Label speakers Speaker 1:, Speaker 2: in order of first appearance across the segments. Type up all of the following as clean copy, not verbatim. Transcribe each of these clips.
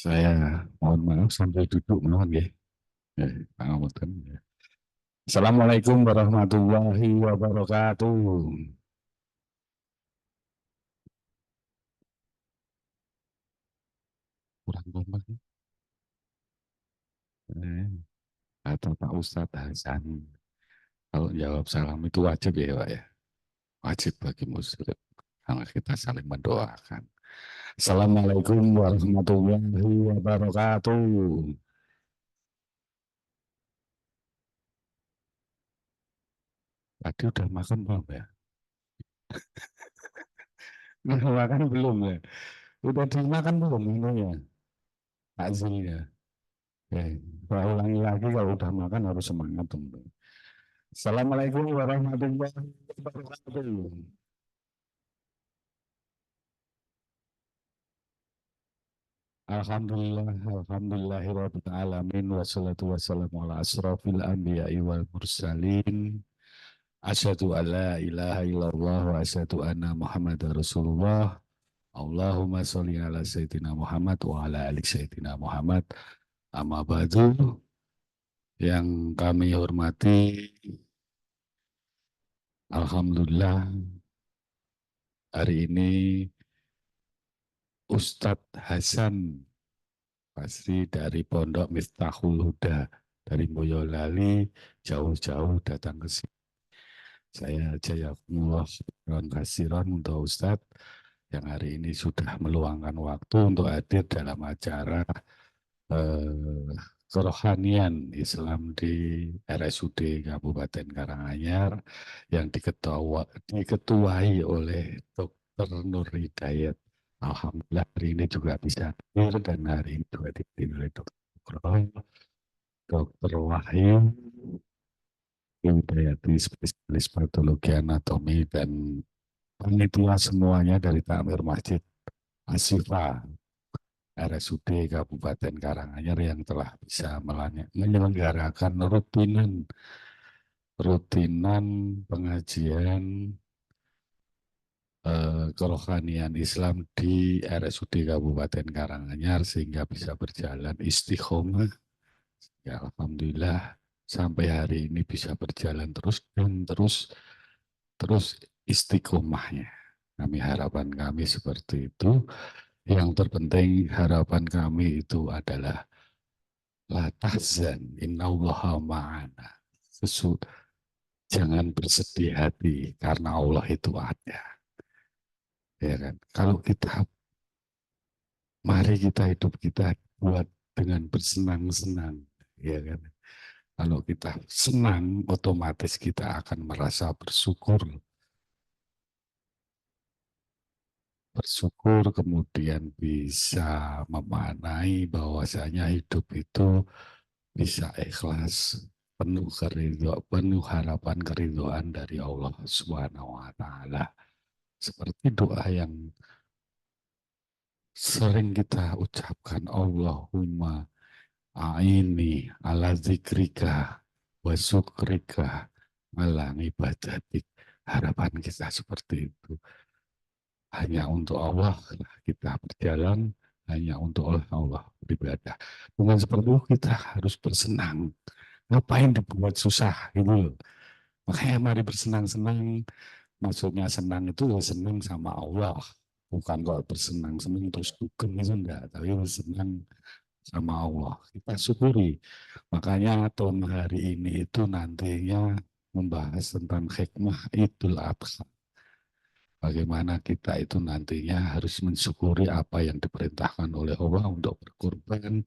Speaker 1: Saya mohon maaf sampai duduk mohon ya. Pangapunten. Assalamualaikum warahmatullahi wabarakatuh. Kurang kompak ya. Eh, atau Pak Ustadz Hasan. Kalau jawab salam itu wajib ya Pak ya. Wajib bagi muslim. Karena kita saling mendoakan. Assalamualaikum warahmatullahi wabarakatuh. Tadi udah makan belum ya? Udah makan belum ya? Udah dimakan belum ini ya? Takjilnya. Saya ulangi lagi kalau udah makan harus semangat dong. Assalamualaikum warahmatullahi wabarakatuh. Alhamdulillah, alhamdulillahirabbil alamin wassalatu wassalamu ala asrofil anbiya'i wal mursalin. Asyhadu an la ilaha illallah wa asyhadu anna Muhammadar Rasulullah. Allahumma sholli ala sayyidina Muhammad wa ala ali sayyidina Muhammad. Amma ba'du, yang kami hormati, alhamdulillah hari ini Ustadz Hasan Basri dari Pondok Miftahul Huda dari Boyolali jauh-jauh datang ke sini. Saya jazakumullah khairan kasiran untuk Ustadz yang hari ini sudah meluangkan waktu untuk hadir dalam acara eh, kerohanian Islam di RSUD Kabupaten Karanganyar yang diketuai oleh Dr. Nur Hidayat. Alhamdulillah hari ini juga bisa hadir dan hari ini juga dipimpin oleh Dr. Nugroho, Dr. Wahyu Hidayati, spesialis patologi anatomi dan panitia semuanya dari Takmir Masjid Asyifa RSUD Kabupaten Karanganyar yang telah bisa menyelenggarakan rutinan pengajian kerohanian Islam di RSUD Kabupaten Karanganyar sehingga bisa berjalan istiqomah. Ya, alhamdulillah sampai hari ini bisa berjalan terus dan terus istiqomahnya. Harapan kami seperti itu. Yang terpenting harapan kami itu adalah la tahzan innallaha ma'ana. Jangan bersedih hati karena Allah itu ada. Ya kan? Kalau kita mari kita hidup kita buat dengan bersenang-senang, ya kan? Kalau kita senang, otomatis kita akan merasa bersyukur. Bersyukur kemudian bisa memaknai bahwasanya hidup itu bisa ikhlas, penuh keridho, penuh harapan keridhaan dari Allah Subhanahu wa taala. Seperti doa yang sering kita ucapkan, Allahumma a'ini ala zikrika wa syukrika ala ibadatik. Harapan kita seperti itu. Hanya untuk Allah kita berjalan, hanya untuk Allah beribadah. Dengan seperti itu kita harus bersenang. Ngapain dibuat susah gitu loh. Makanya mari bersenang-senang. Maksudnya senang itu ya senang sama Allah. Bukan kalau bersenang-senang terus dugem itu enggak. Tapi bersenang sama Allah. Kita syukuri. Makanya tahun hari ini itu nantinya membahas tentang hikmah Idul Adha. Bagaimana kita itu nantinya harus mensyukuri apa yang diperintahkan oleh Allah untuk berkorban,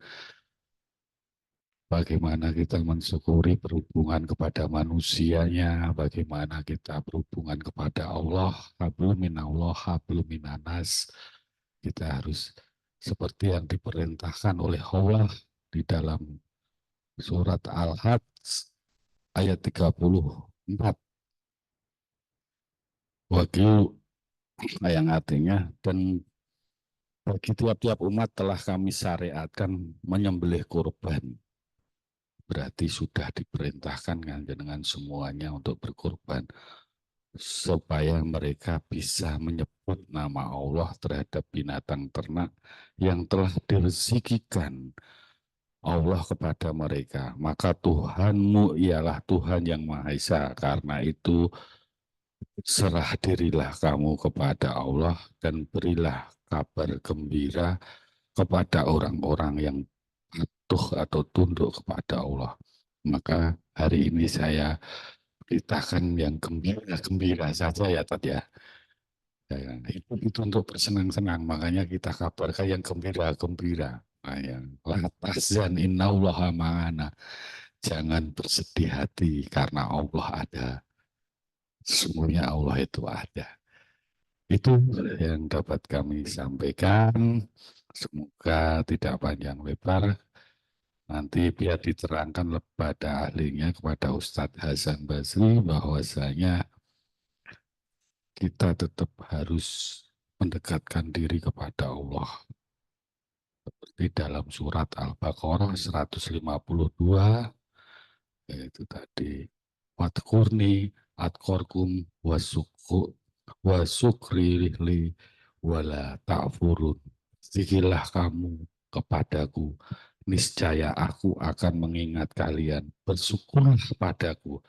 Speaker 1: bagaimana kita mensyukuri berhubungan kepada manusianya, bagaimana kita berhubungan kepada Allah, hablum minallah, hablum minanas. Kita harus seperti yang diperintahkan oleh Allah di dalam surat Al-Hajj ayat 34. Wakil yang artinya, dan bagi tiap-tiap umat telah kami syariatkan menyembelih kurban. Berarti sudah diperintahkan kan dengan semuanya untuk berkorban. supaya mereka bisa menyebut nama Allah terhadap binatang ternak yang telah direzekikan Allah kepada mereka. Maka Tuhanmu ialah Tuhan yang Maha Esa. Karena itu serah dirilah kamu kepada Allah dan berilah kabar gembira kepada orang-orang yang patuh atau tunduk kepada Allah. Maka hari ini saya beritakan yang gembira-gembira saja ya tadi ya. Ya, itu untuk bersenang-senang, makanya kita kabarkan yang gembira-gembira. Nah, yang la tahzan innallaha ma'ana. Jangan bersedih hati karena Allah ada. Sesungguhnya Allah itu ada. Itu yang dapat kami sampaikan. Semoga tidak panjang lebar. Nanti biar diterangkan pada ahlinya, kepada Ustadz Hasan Basri, bahwasanya kita tetap harus mendekatkan diri kepada Allah. Seperti dalam surat Al-Baqarah 152, yaitu tadi, Wadkurni atkorkum wasuku wasukri li wala ta'furun. Zikirlah kamu kepadaku, niscaya aku akan mengingat kalian. Bersyukurlah padaku,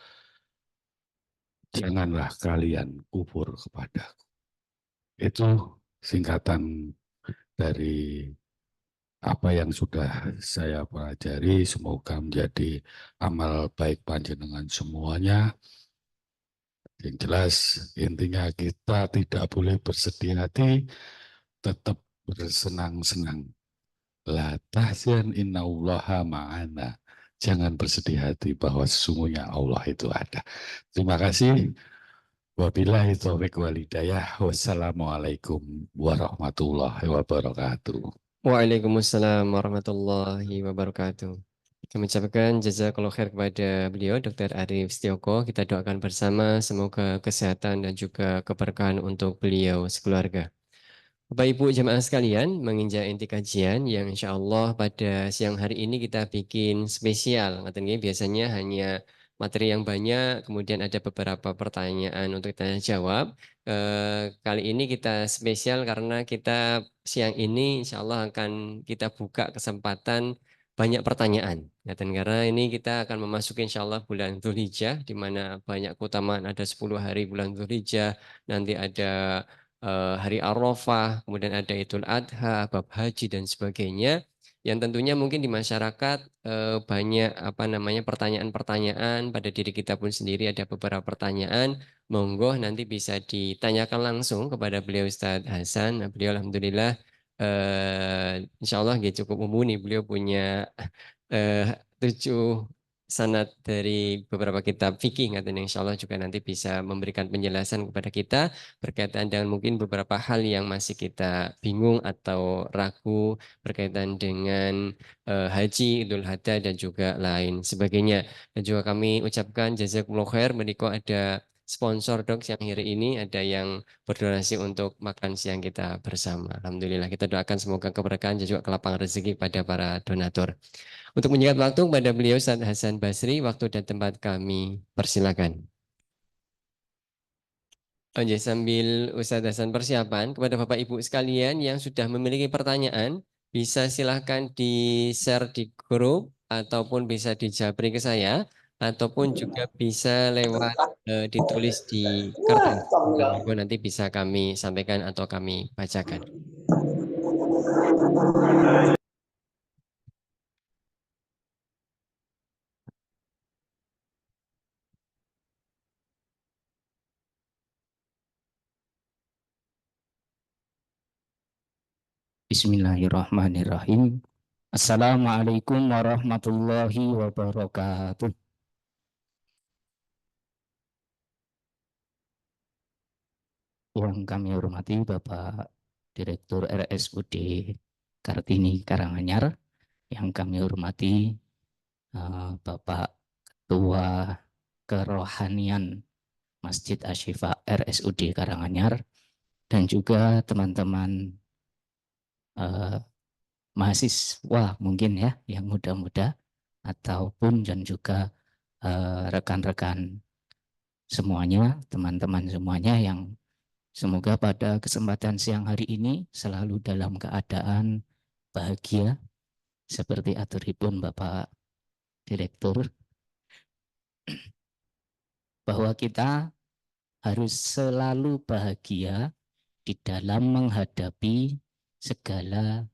Speaker 1: janganlah kalian kufur kepadaku. Itu singkatan dari apa yang sudah saya pelajari. Semoga menjadi amal baik panjenengan semuanya. Yang jelas intinya kita tidak boleh bersedih hati, tetap bersenang-senang. La tahzan innallaha ma'ana. Jangan bersedih hati bahwa sesungguhnya Allah itu ada. Terima kasih. Wabillahi taufiq walhidayah. Wassalamualaikum warahmatullahi wabarakatuh.
Speaker 2: Waalaikumsalam warahmatullahi wabarakatuh. Kami ucapkan jazakallahu khair kepada beliau, Dr. Arif Setioko. Kita doakan bersama semoga kesehatan dan juga keberkahan untuk beliau sekeluarga. Bapak Ibu jemaah sekalian, menginjak inti kajian yang insya Allah pada siang hari ini kita bikin spesial. Katanya biasanya hanya materi yang banyak, kemudian ada beberapa pertanyaan untuk tanya jawab. Kali ini kita spesial karena kita siang ini insya Allah akan kita buka kesempatan banyak pertanyaan. Ya, dan karena ini kita akan memasuki insya Allah bulan Dzulhijjah, di mana banyak keutamaan, ada 10 hari bulan Dzulhijjah, nanti ada hari Arafah, kemudian ada Idul Adha, bab haji dan sebagainya. Yang tentunya mungkin di masyarakat banyak apa namanya pertanyaan-pertanyaan pada diri kita pun sendiri ada beberapa pertanyaan. Monggo nanti bisa ditanyakan langsung kepada beliau Ustadz Hasan. Nah, beliau alhamdulillah insya Allah nggih cukup mumpuni. Beliau punya eh, 7 sanad dari beberapa kitab fikih yang insya Allah juga nanti bisa memberikan penjelasan kepada kita berkaitan dengan mungkin beberapa hal yang masih kita bingung atau ragu berkaitan dengan haji, Idul Adha dan juga lain sebagainya. Dan juga kami ucapkan jazakumullah khair, menika ada sponsor dok yang hari ini ada yang berdonasi untuk makan siang kita bersama. Alhamdulillah kita doakan semoga keberkahan dan juga kelapangan rezeki pada para donatur. Untuk menyingkat waktu pada beliau Ustaz Hasan Basri, waktu dan tempat kami persilakan. Oke, sambil Ustaz Hasan persiapan kepada Bapak Ibu sekalian yang sudah memiliki pertanyaan, bisa silahkan di-share di grup ataupun bisa dijabri ke saya ataupun juga bisa lewat ditulis di kertas. Monggo nanti bisa kami sampaikan atau kami bacakan.
Speaker 3: Bismillahirrahmanirrahim. Assalamualaikum warahmatullahi wabarakatuh. Yang kami hormati Bapak Direktur RSUD Kartini Karanganyar, yang kami hormati Bapak Ketua Kerohanian Masjid Asyifa RSUD Karanganyar, dan juga teman-teman mahasiswa mungkin ya yang muda-muda ataupun dan juga rekan-rekan semuanya, teman-teman semuanya yang semoga pada kesempatan siang hari ini selalu dalam keadaan bahagia seperti aturipun Bapak Direktur, bahwa kita harus selalu bahagia di dalam menghadapi segala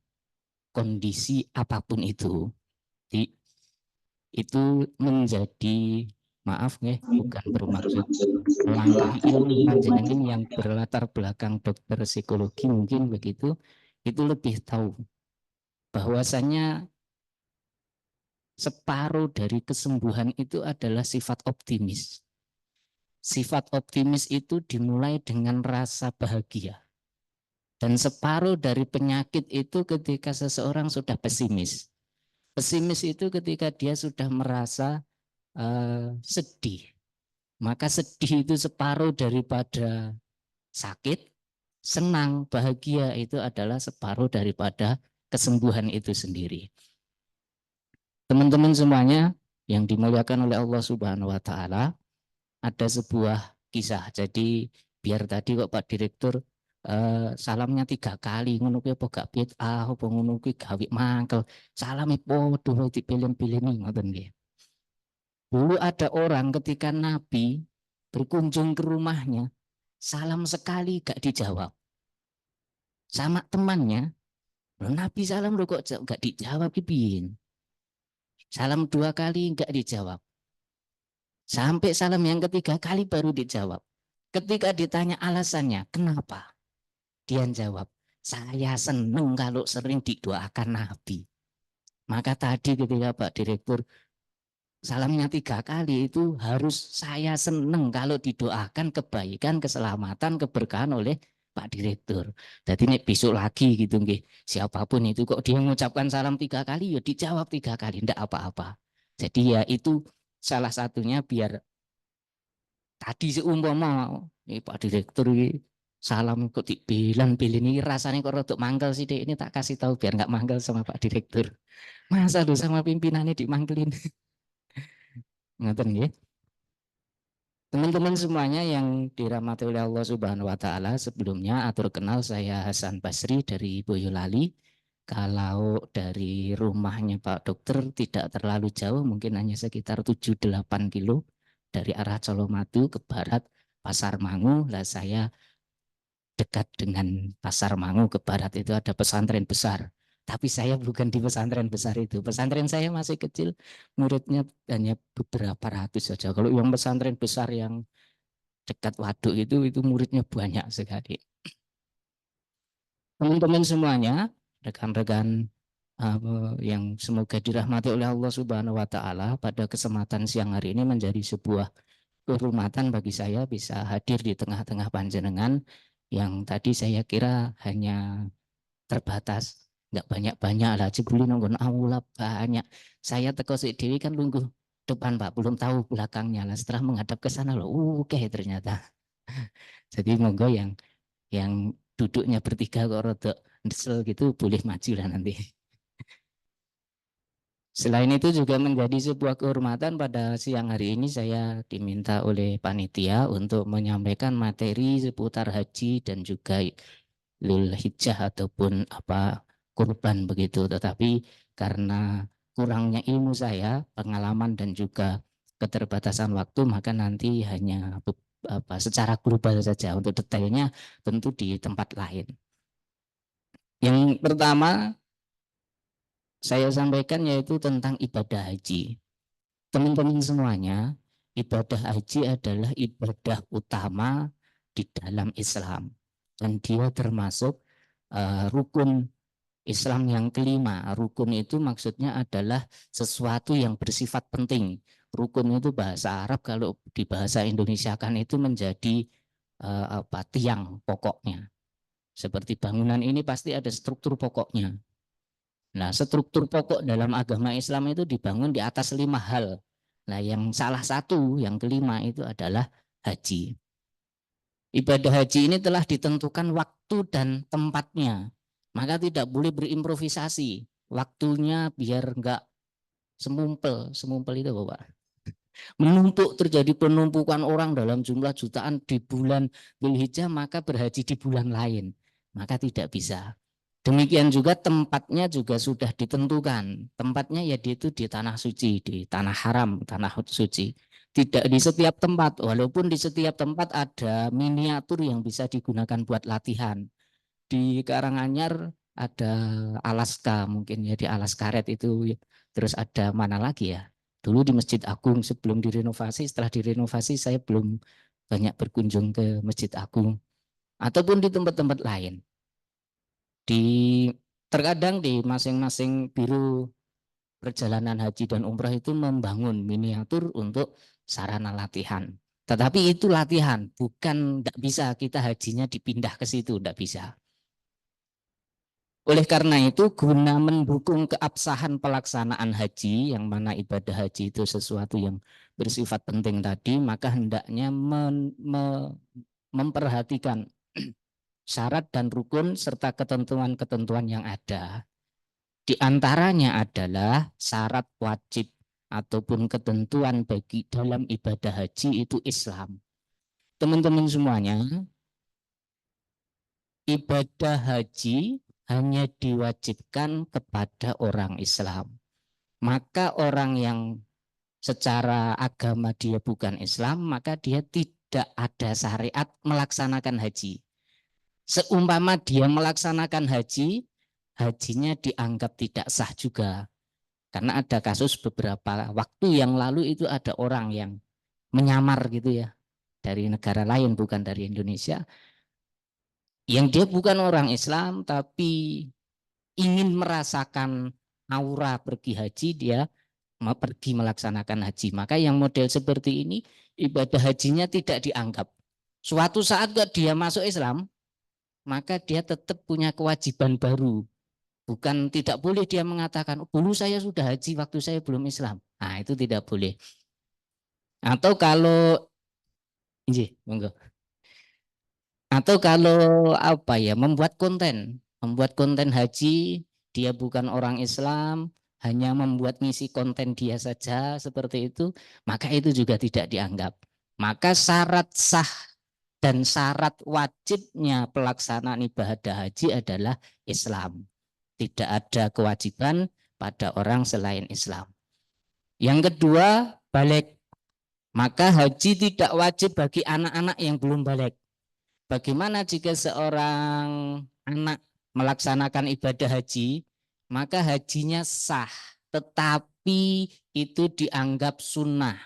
Speaker 3: kondisi apapun itu. Itu menjadi, maaf nih, bukan bermaksud melangkahi ilmu panjenengan yang berlatar belakang dokter psikologi mungkin begitu, itu lebih tahu bahwasanya separuh dari kesembuhan itu adalah sifat optimis. Sifat optimis itu dimulai dengan rasa bahagia. Dan separuh dari penyakit itu ketika seseorang sudah pesimis. Pesimis itu ketika dia sudah merasa sedih. Maka sedih itu separuh daripada sakit, senang, bahagia itu adalah separuh daripada kesembuhan itu sendiri. Teman-teman semuanya yang dimuliakan oleh Allah Subhanahu wa taala, ada sebuah kisah. Jadi biar tadi kok Pak Direktur salamnya 3 kali ngono kuwi apa gak bid'ah apa ngono kuwi gawe mangkel. Salame podo dipilih-pilih ngoten nggih. Dulu ada orang ketika Nabi berkunjung ke rumahnya, salam sekali gak dijawab. Sama temannya, Nabi salam kok gak dijawab piye? Salam 2 kali gak dijawab. Sampai salam yang ketiga kali baru dijawab. Ketika ditanya alasannya, kenapa? Dia jawab, saya senang kalau sering didoakan Nabi. Maka tadi ketika Pak Direktur salamnya 3 kali itu harus saya senang kalau didoakan kebaikan, keselamatan, keberkahan oleh Pak Direktur. Jadi ini besok lagi gitu nggih. Siapapun itu kok dia mengucapkan salam 3 kali ya dijawab 3 kali, enggak apa-apa. Jadi ya itu salah satunya biar tadi seumpama Pak Direktur salam kok dibilang-bilih ini rasanya kok rodok mangkel sih dek, ini tak kasih tahu biar nggak mangkel sama Pak Direktur. Masa lu sama pimpinannya dimangkelin. Ngoten nggih. Teman-teman semuanya yang dirahmati oleh Allah Subhanahu wa taala, sebelumnya atur kenal, saya Hasan Basri dari Boyolali. Kalau dari rumahnya Pak Dokter tidak terlalu jauh, mungkin hanya sekitar 7-8 kilo dari arah Colomadu ke barat Pasar Mangu. Lah saya dekat dengan Pasar Mangu ke barat itu ada pesantren besar. Tapi saya bukan di pesantren besar itu. Pesantren saya masih kecil, muridnya hanya beberapa ratus saja. Kalau yang pesantren besar yang dekat waduk itu muridnya banyak sekali. Teman-teman semuanya, rekan-rekan yang semoga dirahmati oleh Allah Subhanahu wa taala, pada kesempatan siang hari ini menjadi sebuah kehormatan bagi saya bisa hadir di tengah-tengah panjenengan yang tadi saya kira hanya terbatas, nggak banyak-banyak lah, jebule nonggon aula banyak. Saya teko sik dhewe kan lungguh depan Pak, belum tahu belakangnya lah. Setelah menghadap ke sana loh, oke ternyata. Jadi monggo yang duduknya bertiga kok rada ndesel gitu boleh maju lah nanti. Selain itu juga menjadi sebuah kehormatan pada siang hari ini saya diminta oleh panitia untuk menyampaikan materi seputar haji dan juga Dzul Hijjah ataupun kurban begitu. Tetapi karena kurangnya ilmu saya, pengalaman dan juga keterbatasan waktu, maka nanti hanya secara global saja. Untuk detailnya tentu di tempat lain. Yang pertama saya sampaikan yaitu tentang ibadah haji. Teman-teman semuanya, ibadah haji adalah ibadah utama di dalam Islam. Dan dia termasuk rukun Islam yang kelima. Rukun itu maksudnya adalah sesuatu yang bersifat penting. Rukun itu bahasa Arab, kalau di bahasa Indonesia kan itu menjadi tiang pokoknya. Seperti bangunan ini pasti ada struktur pokoknya. Nah, struktur pokok dalam agama Islam itu dibangun di atas 5 hal. Nah, yang salah satu, yang kelima itu adalah haji. Ibadah haji ini telah ditentukan waktu dan tempatnya. Maka tidak boleh berimprovisasi. Waktunya biar enggak semumpel. Semumpel itu Bapak. menumpuk, terjadi penumpukan orang dalam jumlah jutaan di bulan Dzulhijjah, maka berhaji di bulan lain, maka tidak bisa. Demikian juga tempatnya juga sudah ditentukan. Tempatnya ya itu di tanah suci, di tanah haram, tanah suci. Tidak di setiap tempat, walaupun di setiap tempat ada miniatur yang bisa digunakan buat latihan. Di Karanganyar ada Alaska, mungkin ya di Alas Karet itu. Terus ada mana lagi ya? Dulu di Masjid Agung sebelum direnovasi, setelah direnovasi saya belum banyak berkunjung ke Masjid Agung. Ataupun di tempat-tempat lain. Terkadang di masing-masing biro perjalanan haji dan umrah itu membangun miniatur untuk sarana latihan. Tetapi itu latihan, bukan tidak bisa kita hajinya dipindah ke situ, tidak bisa. Oleh karena itu, guna mendukung keabsahan pelaksanaan haji, yang mana ibadah haji itu sesuatu yang bersifat penting tadi, maka hendaknya memperhatikan syarat dan rukun serta ketentuan-ketentuan yang ada. Di antaranya adalah syarat wajib ataupun ketentuan bagi dalam ibadah haji itu Islam. Teman-teman semuanya, ibadah haji hanya diwajibkan kepada orang Islam. Maka orang yang secara agama dia bukan Islam, maka dia tidak ada syariat melaksanakan haji. Seumpama dia melaksanakan haji, hajinya dianggap tidak sah juga. Karena ada kasus beberapa waktu yang lalu itu ada orang yang menyamar gitu ya, dari negara lain bukan dari Indonesia, yang dia bukan orang Islam tapi ingin merasakan aura pergi haji, dia mau pergi melaksanakan haji. Maka yang model seperti ini ibadah hajinya tidak dianggap. Suatu saat kalau dia masuk Islam, maka dia tetap punya kewajiban baru. Bukan tidak boleh dia mengatakan, dulu saya sudah haji waktu saya belum Islam. Nah itu tidak boleh. Atau kalau monggo. Atau kalau apa ya, membuat konten haji, dia bukan orang Islam, hanya membuat ngisi konten dia saja seperti itu, maka itu juga tidak dianggap. Maka syarat sah dan syarat wajibnya pelaksanaan ibadah haji adalah Islam. Tidak ada kewajiban pada orang selain Islam. Yang kedua, balik. Maka haji tidak wajib bagi anak-anak yang belum balik. Bagaimana jika seorang anak melaksanakan ibadah haji, maka hajinya sah, tetapi itu dianggap sunnah.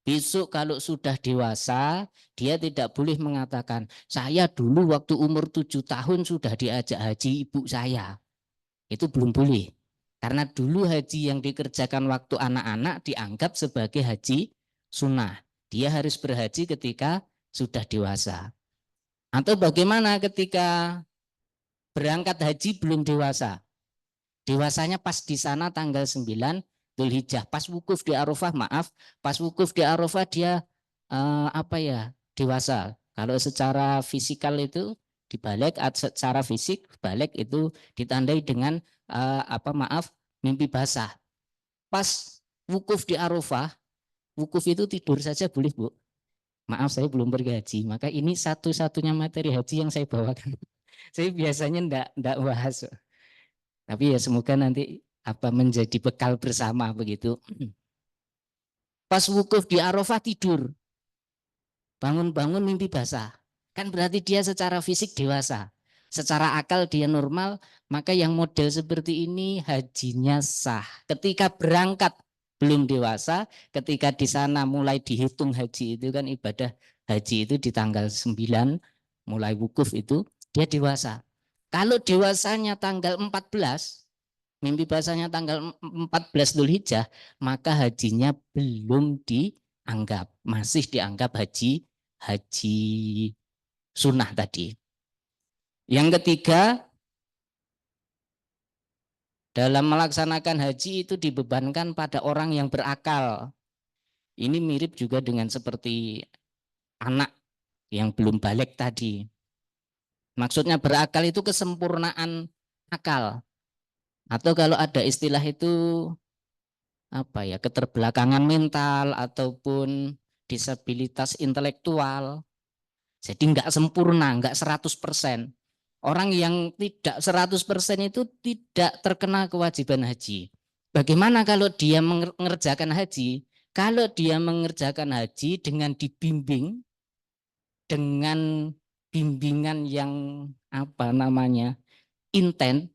Speaker 3: Besok kalau sudah dewasa, dia tidak boleh mengatakan, saya dulu waktu umur 7 tahun sudah diajak haji ibu saya. Itu belum boleh. Karena dulu haji yang dikerjakan waktu anak-anak dianggap sebagai haji sunnah. Dia harus berhaji ketika sudah dewasa. Atau bagaimana ketika berangkat haji belum dewasa? Dewasanya pas di sana tanggal 9 Dzulhijjah, pas wukuf di Arafah, pas wukuf di Arafah dia dewasa. Kalau secara fisikal itu dibalik, secara fisik balik itu ditandai dengan mimpi basah. Pas wukuf di Arafah, wukuf itu tidur saja boleh, Bu. Maaf saya belum bergaji, maka ini satu-satunya materi haji yang saya bawakan. Saya biasanya enggak bahas. Tapi ya semoga nanti menjadi bekal bersama begitu. Pas wukuf di Arafah tidur. Bangun-bangun mimpi basah. Kan berarti dia secara fisik dewasa. Secara akal dia normal, maka yang model seperti ini hajinya sah. Ketika berangkat belum dewasa, ketika di sana mulai dihitung haji itu kan ibadah haji itu di tanggal 9 mulai wukuf itu dia dewasa. Kalau dewasanya tanggal 14, mimpi basahnya tanggal 14 Dzulhijjah, maka hajinya belum dianggap, masih dianggap haji sunnah tadi. Yang ketiga, dalam melaksanakan haji itu dibebankan pada orang yang berakal. Ini mirip juga dengan seperti anak yang belum balik tadi. Maksudnya berakal itu kesempurnaan akal. Atau kalau ada istilah itu keterbelakangan mental ataupun disabilitas intelektual. Jadi nggak sempurna, nggak 100%. Orang yang tidak 100% itu tidak terkena kewajiban haji. Bagaimana kalau dia mengerjakan haji? Kalau dia mengerjakan haji dengan dibimbing, dengan bimbingan yang intens,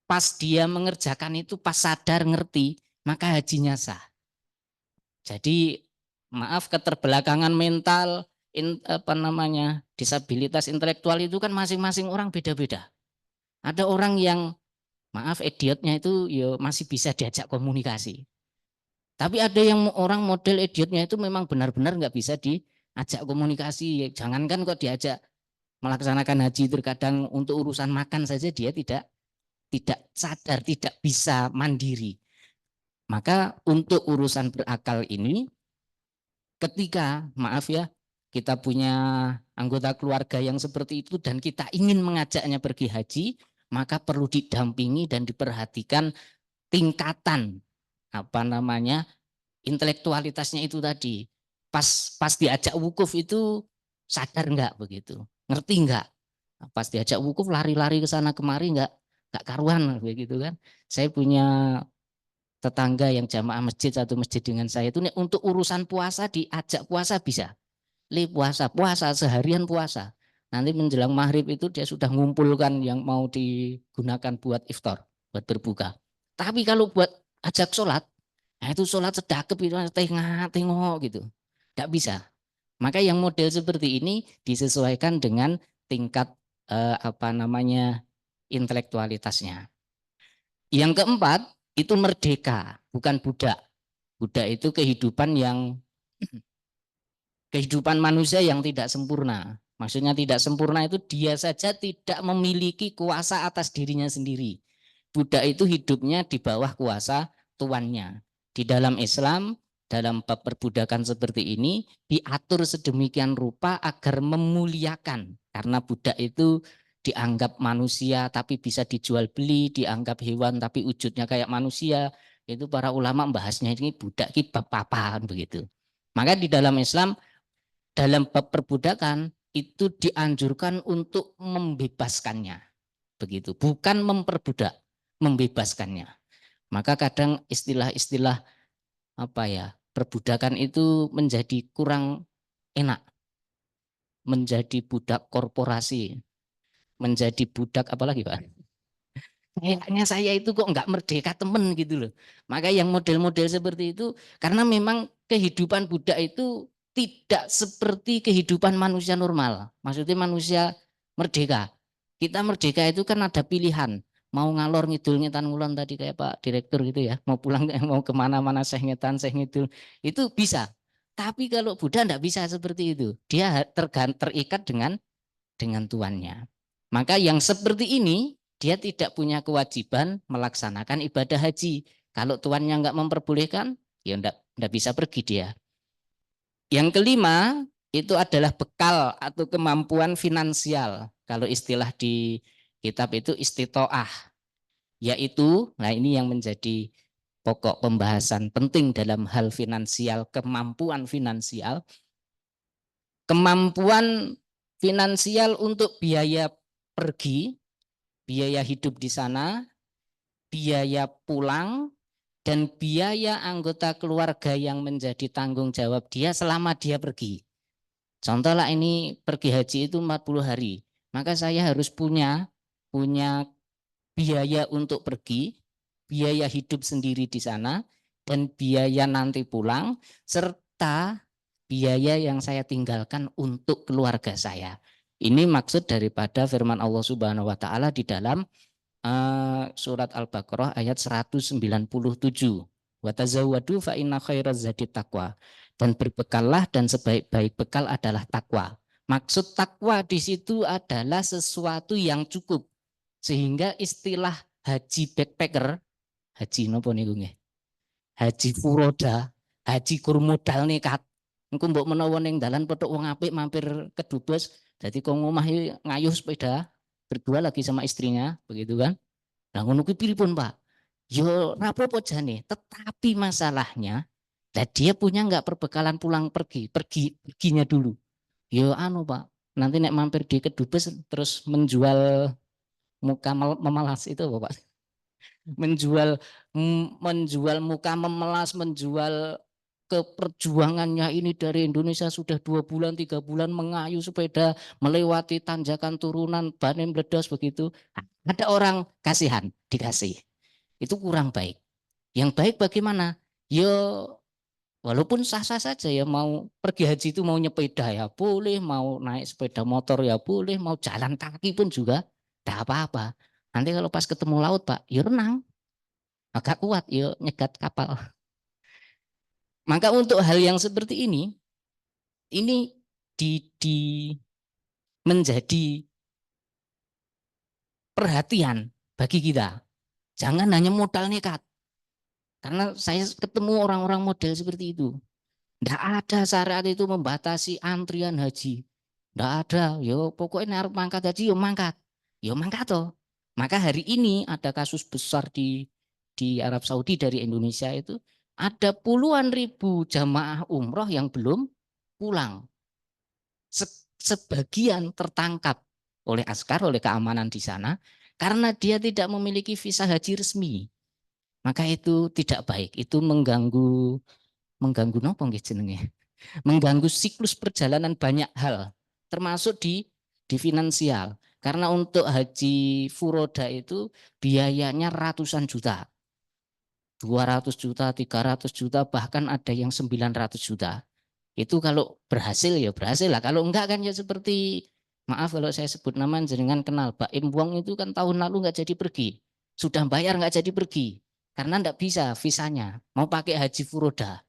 Speaker 3: pas dia mengerjakan itu pas sadar ngerti, maka hajinya sah. Jadi maaf, keterbelakangan mental, disabilitas intelektual itu kan masing-masing orang beda-beda. Ada orang yang maaf idiotnya itu ya masih bisa diajak komunikasi. Tapi ada yang orang model idiotnya itu memang benar-benar nggak bisa diajak komunikasi. Jangankan kok diajak melaksanakan haji, terkadang untuk urusan makan saja dia tidak sadar, tidak bisa mandiri. Maka untuk urusan berakal ini, ketika kita punya anggota keluarga yang seperti itu dan kita ingin mengajaknya pergi haji, maka perlu didampingi dan diperhatikan tingkatan intelektualitasnya itu tadi. Pas diajak wukuf itu sadar enggak begitu, ngerti enggak? Pas diajak wukuf lari-lari ke sana kemari enggak karuan begitu kan. Saya punya tetangga yang jamaah masjid, satu masjid dengan saya itu untuk urusan puasa diajak puasa bisa. Puasa seharian puasa. Nanti menjelang maghrib itu dia sudah ngumpulkan yang mau digunakan buat iftar, buat berbuka. Tapi kalau buat ajak sholat, nah itu sholat sedakep itu tengok gitu. Nggak bisa. Maka yang model seperti ini disesuaikan dengan tingkat intelektualitasnya. Yang keempat itu merdeka, bukan budak. Budak itu kehidupan manusia yang tidak sempurna. Maksudnya tidak sempurna itu dia saja tidak memiliki kuasa atas dirinya sendiri. Budak itu hidupnya di bawah kuasa tuannya. Di dalam Islam, dalam bab perbudakan seperti ini, diatur sedemikian rupa agar memuliakan. Karena budak itu dianggap manusia tapi bisa dijual beli, dianggap hewan tapi wujudnya kayak manusia. Itu para ulama membahasnya ini budak ini bab apaan begitu. Maka di dalam Islam, dalam bab perbudakan itu dianjurkan untuk membebaskannya. Begitu, bukan memperbudak, membebaskannya. Maka kadang istilah-istilah perbudakan itu menjadi kurang enak. Menjadi budak korporasi, menjadi budak apalagi Pak? Kayaknya saya itu kok nggak merdeka temen gitu loh. Maka yang model-model seperti itu, karena memang kehidupan budak itu tidak seperti kehidupan manusia normal. Maksudnya manusia merdeka. Kita merdeka itu kan ada pilihan. Mau ngalor ngidul ngetan ngulon tadi kayak Pak Direktur gitu ya. Mau pulang mau kemana-mana seh ngetan seh ngidul. Itu bisa. Tapi kalau budak enggak bisa seperti itu. Dia terikat dengan tuannya. Maka yang seperti ini dia tidak punya kewajiban melaksanakan ibadah haji. Kalau tuannya enggak memperbolehkan, ya enggak bisa pergi dia. Yang kelima itu adalah bekal atau kemampuan finansial. Kalau istilah di kitab itu istitoah, yaitu, nah ini yang menjadi pokok pembahasan penting dalam hal finansial, kemampuan finansial. Kemampuan finansial untuk biaya pergi, biaya hidup di sana, biaya pulang, dan biaya anggota keluarga yang menjadi tanggung jawab dia selama dia pergi. Contoh lah ini pergi haji itu 40 hari. Maka saya harus punya biaya untuk pergi, biaya hidup sendiri di sana, dan biaya nanti pulang, serta biaya yang saya tinggalkan untuk keluarga saya. Ini maksud daripada firman Allah Subhanahu wa taala di dalam surat Al-Baqarah ayat 197. Wa tazawwadu fa inna khairaz zadi taqwa. Dan berbekallah dan sebaik-baik bekal adalah takwa. Maksud takwa di situ adalah sesuatu yang cukup. Sehingga istilah haji backpacker, haji nopo niku nggih? Haji furoda, haji kur modal nekat. Engko mbok menawa ning dalan petuk wong apik mampir ke dubes, dadi kok ngomah ngayuh sepeda berdua lagi sama istrinya, begitu kan? Nah ngono kuwi pripun, Pak? Yo rapopo jane, tetapi masalahnya lah dia punya nggak perbekalan pulang perginya dulu. Yo anu Pak, nanti nek mampir di Kedubes terus menjual muka memelas itu apa, Pak? Menjual muka memelas, menjual keperjuangannya ini dari Indonesia sudah 2 bulan 3 bulan mengayu sepeda melewati tanjakan turunan ban meledos begitu. Ada orang kasihan dikasih, itu kurang baik. Yang baik bagaimana? Yo walaupun sah-sah saja ya, mau pergi haji itu mau nyepeda ya boleh, mau naik sepeda motor ya boleh, mau jalan kaki pun juga tidak apa-apa. Nanti kalau pas ketemu laut Pak, ya renang, agak kuat ya nyegat kapal. Maka untuk hal yang seperti ini di menjadi perhatian bagi kita. Jangan hanya modal nekat. Karena saya ketemu orang-orang model seperti itu. Tidak ada syariat itu membatasi antrian haji. Tidak ada. Yo pokoknya harus mangkat haji, yo mangkat. Yo mangkat toh. Maka hari ini ada kasus besar di Arab Saudi dari Indonesia itu ada puluhan ribu jamaah umroh yang belum pulang. Sebagian tertangkap oleh askar, oleh keamanan di sana karena dia tidak memiliki visa haji resmi. Maka itu tidak baik. Itu mengganggu nopo nggih jenenge? Mengganggu siklus perjalanan banyak hal, termasuk di finansial. Karena untuk haji furoda itu biayanya ratusan juta. 200 juta, 300 juta, bahkan ada yang 900 juta. Itu kalau berhasil ya berhasil lah. Kalau enggak kan ya seperti, maaf kalau saya sebut nama jenengan kenal, Pak Im Wong itu kan tahun lalu enggak jadi pergi. Sudah bayar enggak jadi pergi. Karena enggak bisa visanya. Mau pakai haji furoda.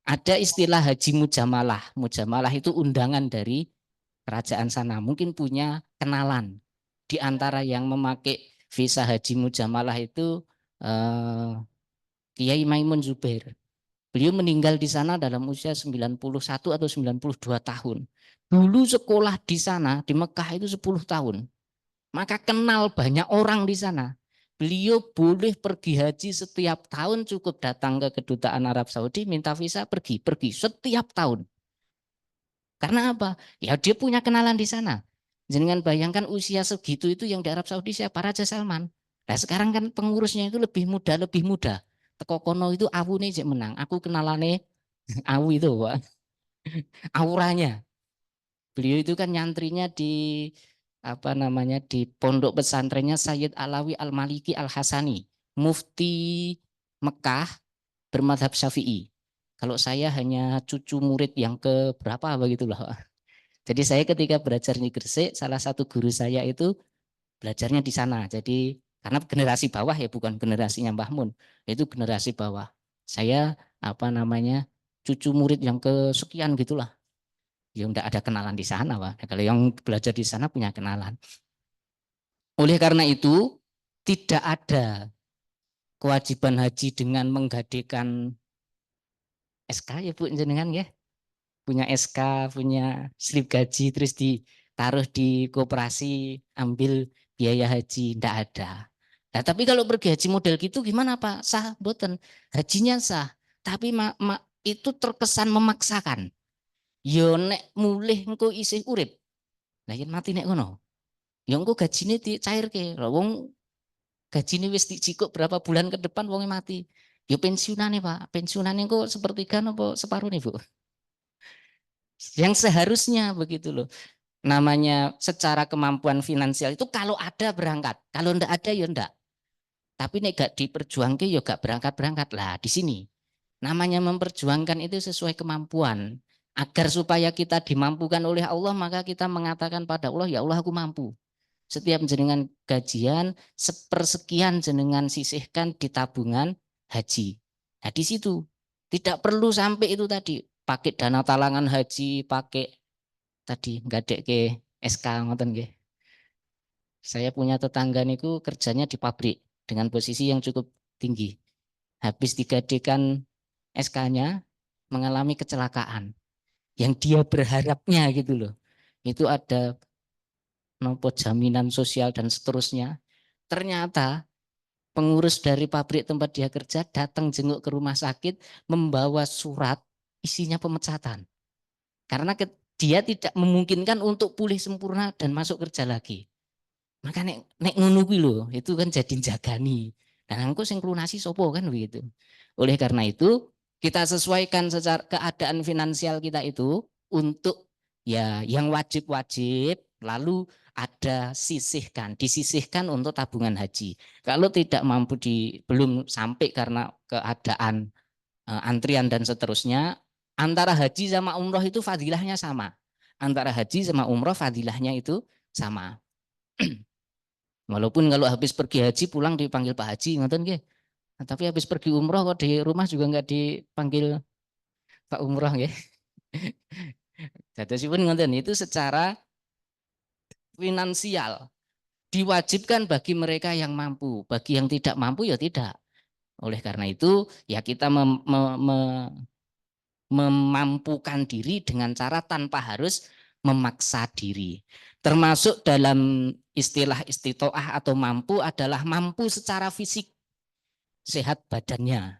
Speaker 3: Ada istilah haji mujamalah. Mujamalah itu undangan dari kerajaan sana. Mungkin punya kenalan. Di antara yang memakai visa haji mujamalah itu Kiai Maimun Zubair. Beliau meninggal di sana dalam usia 91 atau 92 tahun. Dulu sekolah di sana, di Mekah itu 10 tahun. Maka kenal banyak orang di sana. Beliau boleh pergi haji setiap tahun, cukup datang ke kedutaan Arab Saudi, minta visa, pergi setiap tahun. Karena apa? Ya dia punya kenalan di sana. Jangan bayangkan usia segitu itu yang di Arab Saudi siapa? Raja Salman. Nah sekarang kan pengurusnya itu lebih muda. Teko kono itu awu nih menang. Aku kenalane awu itu, Pak. Auranya. Beliau itu kan nyantrinya di di pondok pesantrennya Sayyid Alawi Al-Maliki Al-Hasani, mufti Mekah bermadhab Syafi'i. Kalau saya hanya cucu murid yang ke berapa begitulah. Jadi saya ketika belajar di Gresik, salah satu guru saya itu belajarnya di sana. Jadi karena generasi bawah ya, bukan generasinya Mbah Mun, itu generasi bawah. Saya cucu murid yang kesekian gitulah. Ya enggak ada kenalan di sana, Pak. Kalau yang belajar di sana punya kenalan. Oleh karena itu, tidak ada kewajiban haji dengan menggadekan SK ya Bu jenengan ya. Punya SK, punya slip gaji terus ditaruh di koperasi ambil biaya haji, enggak ada. Nah, tapi kalau pergi haji model gitu gimana Pak? Sah mboten? Hajinya sah, tapi itu terkesan memaksakan. Yo nek mulih engko isih urip. Lah yen mati nek ngono. Ya engko gajine dicairke. Lah wong gajine wis dicikuk berapa bulan ke depan wonge mati. Ya pensiunane Pak. Pensiunane engko sepertiga napa separuh nih Bu. Yang seharusnya begitu loh. Namanya secara kemampuan finansial itu kalau ada berangkat. Kalau ndak ada ya ndak. Tapi nek gak diperjuangke ya gak berangkat-berangkat lah di sini. Namanya memperjuangkan itu sesuai kemampuan. Agar supaya kita dimampukan oleh Allah, maka kita mengatakan pada Allah, ya Allah aku mampu. Setiap jenengan gajian, sepersekian jenengan sisihkan di tabungan haji. Nah di situ tidak perlu sampai itu tadi pakai dana talangan haji, pakai tadi gadek ke SK ngoten nggih. Saya punya tetangga niku kerjanya di pabrik dengan posisi yang cukup tinggi. Habis digadekan SK-nya mengalami kecelakaan. Yang dia berharapnya gitu loh. Itu ada nopo jaminan sosial dan seterusnya. Ternyata pengurus dari pabrik tempat dia kerja datang jenguk ke rumah sakit membawa surat isinya pemecatan. Karena dia tidak memungkinkan untuk pulih sempurna dan masuk kerja lagi. Maka nek ngono kuwi lho, itu kan jadi jagani. Dan engko sing lunasi sopo kan begitu. Oleh karena itu, kita sesuaikan secara keadaan finansial kita itu untuk ya yang wajib-wajib, lalu ada disisihkan untuk tabungan haji. Kalau tidak mampu belum sampai karena keadaan antrian dan seterusnya, antara haji sama umroh itu fadilahnya sama. Antara haji sama umroh fadilahnya itu sama. Walaupun kalau habis pergi haji pulang dipanggil Pak Haji, ngoten nggih. Nah, tapi habis pergi umroh kok di rumah juga nggak dipanggil Pak Umroh nggih. Dadosipun ngoten itu secara finansial diwajibkan bagi mereka yang mampu, bagi yang tidak mampu ya tidak. Oleh karena itu ya kita memampukan diri dengan cara tanpa harus memaksa diri. Termasuk dalam istilah istitoah atau mampu adalah mampu secara fisik, sehat badannya.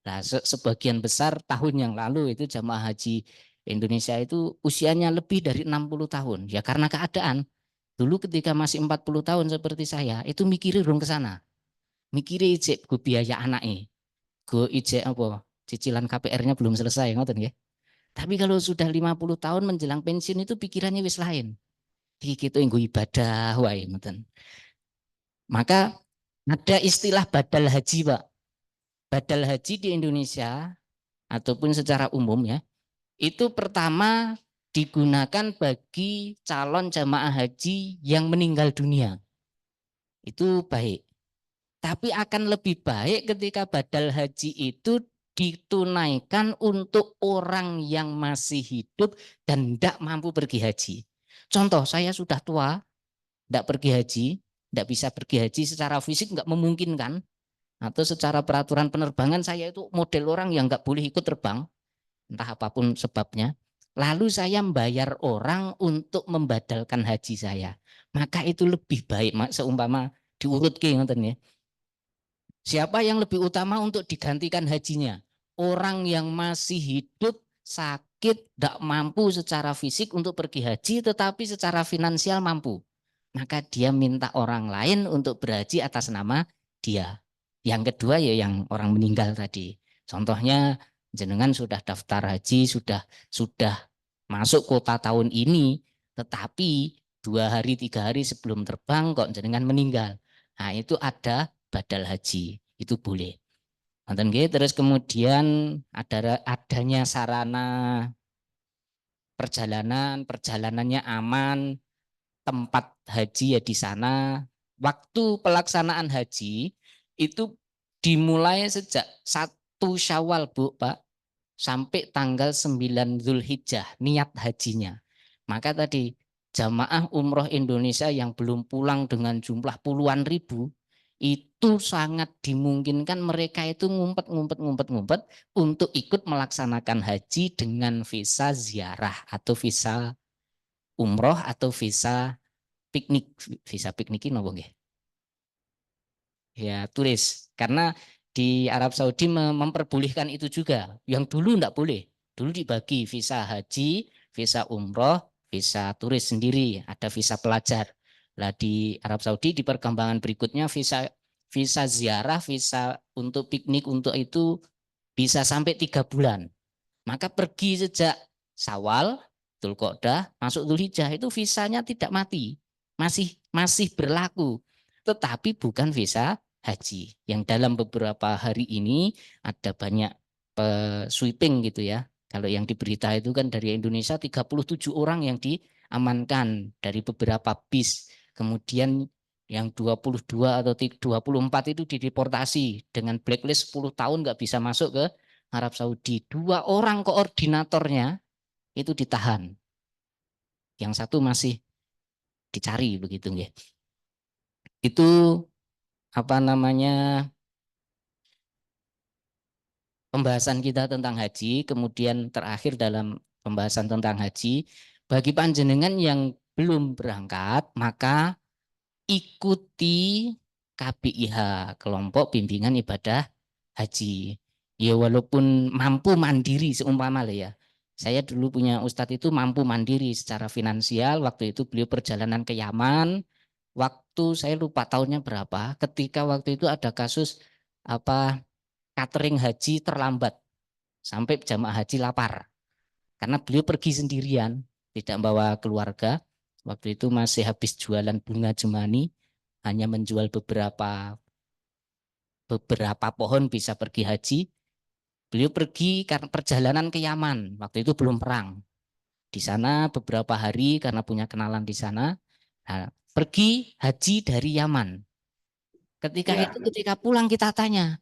Speaker 3: Nah, sebagian besar tahun yang lalu itu jamaah haji Indonesia itu usianya lebih dari 60 tahun. Ya karena keadaan. Dulu ketika masih 40 tahun seperti saya, itu mikirin dong ke sana. Mikirin ijek go biaya anaknya. Go ijek apa? Cicilan KPR-nya belum selesai, ngoten ya. Tapi kalau sudah 50 tahun menjelang pensiun itu pikirannya wis lain. Iki kita nggo ibadah wae ngoten. Maka ada istilah badal haji, Pak. Badal haji di Indonesia ataupun secara umum ya, itu pertama digunakan bagi calon jamaah haji yang meninggal dunia. Itu baik. Tapi akan lebih baik ketika badal haji itu ditunaikan untuk orang yang masih hidup dan tidak mampu pergi haji. Contoh, saya sudah tua, tidak pergi haji, tidak bisa pergi haji secara fisik, nggak memungkinkan. Atau secara peraturan penerbangan saya itu model orang yang nggak boleh ikut terbang, entah apapun sebabnya. Lalu saya membayar orang untuk membadalkan haji saya. Maka itu lebih baik, seumpama diurut ke ngoten ya. Siapa yang lebih utama untuk digantikan hajinya? Orang yang masih hidup, sakit, tidak mampu secara fisik untuk pergi haji, tetapi secara finansial mampu. Maka dia minta orang lain untuk berhaji atas nama dia. Yang kedua ya yang orang meninggal tadi. Contohnya jenengan sudah daftar haji, sudah masuk kota tahun ini, tetapi 2 hari 3 hari sebelum terbang kok jenengan meninggal. Nah itu ada badal haji, itu boleh. Terus kemudian adanya sarana perjalanannya aman, tempat haji ya di sana. Waktu pelaksanaan haji itu dimulai sejak 1 Syawal, Bu, Pak, sampai tanggal 9 Zulhijjah niat hajinya. Maka tadi jamaah umroh Indonesia yang belum pulang dengan jumlah puluhan ribu itu sangat dimungkinkan mereka itu ngumpet untuk ikut melaksanakan haji dengan visa ziarah atau visa umroh atau visa piknik. Visa piknik ini apa nggih? Ya turis. Karena di Arab Saudi memperbolehkan itu juga. Yang dulu enggak boleh. Dulu dibagi visa haji, visa umroh, visa turis sendiri, ada visa pelajar. Lah di Arab Saudi di perkembangan berikutnya visa ziarah, visa untuk piknik untuk itu bisa sampai 3 bulan. Maka pergi sejak Syawal, Dzulqa'dah, masuk Dzulhijjah itu visanya tidak mati. Masih berlaku. Tetapi bukan visa haji. Yang dalam beberapa hari ini ada banyak sweeping gitu ya. Kalau yang diberita itu kan dari Indonesia 37 orang yang diamankan dari beberapa bis. Kemudian yang 22 atau 24 itu dideportasi dengan blacklist 10 tahun nggak bisa masuk ke Arab Saudi. 2 orang koordinatornya itu ditahan. Yang satu masih dicari begitu ya. Itu apa namanya pembahasan kita tentang haji. Kemudian terakhir dalam pembahasan tentang haji, bagi panjenengan yang belum berangkat maka ikuti KBIH, kelompok bimbingan ibadah haji. Ya walaupun mampu mandiri seumpama lah ya. Saya dulu punya ustadz itu mampu mandiri secara finansial. Waktu itu beliau perjalanan ke Yaman. Waktu saya lupa tahunnya berapa. Ketika waktu itu ada kasus apa catering haji terlambat sampai jamaah haji lapar. Karena beliau pergi sendirian, tidak bawa keluarga. Waktu itu masih habis jualan bunga jemani, hanya menjual beberapa pohon bisa pergi haji. Beliau pergi karena perjalanan ke Yaman. Waktu itu belum perang. Di sana beberapa hari karena punya kenalan di sana. Nah, pergi haji dari Yaman. Ketika pulang kita tanya,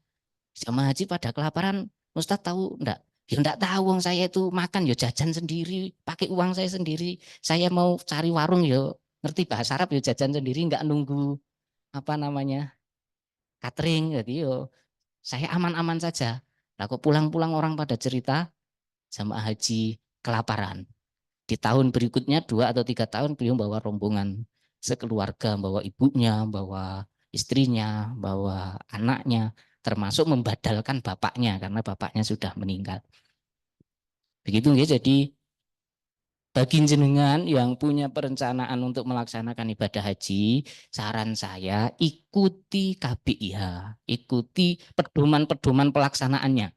Speaker 3: jamaah haji pada kelaparan, Ustadz tahu enggak? Ya enggak tahu, wong saya itu makan ya jajan sendiri, pakai uang saya sendiri. Saya mau cari warung ya ngerti bahasa Arab ya jajan sendiri, enggak nunggu apa namanya catering. Jadi yo saya aman-aman saja. Lah kok pulang-pulang orang pada cerita jamaah haji kelaparan. Di tahun berikutnya 2 atau 3 tahun beliau bawa rombongan sekeluarga, bawa ibunya, bawa istrinya, bawa anaknya, termasuk membadalkan bapaknya karena bapaknya sudah meninggal. Begitu ya. Jadi bagi jenengan yang punya perencanaan untuk melaksanakan ibadah haji, saran saya ikuti KBIH, ikuti pedoman-pedoman pelaksanaannya.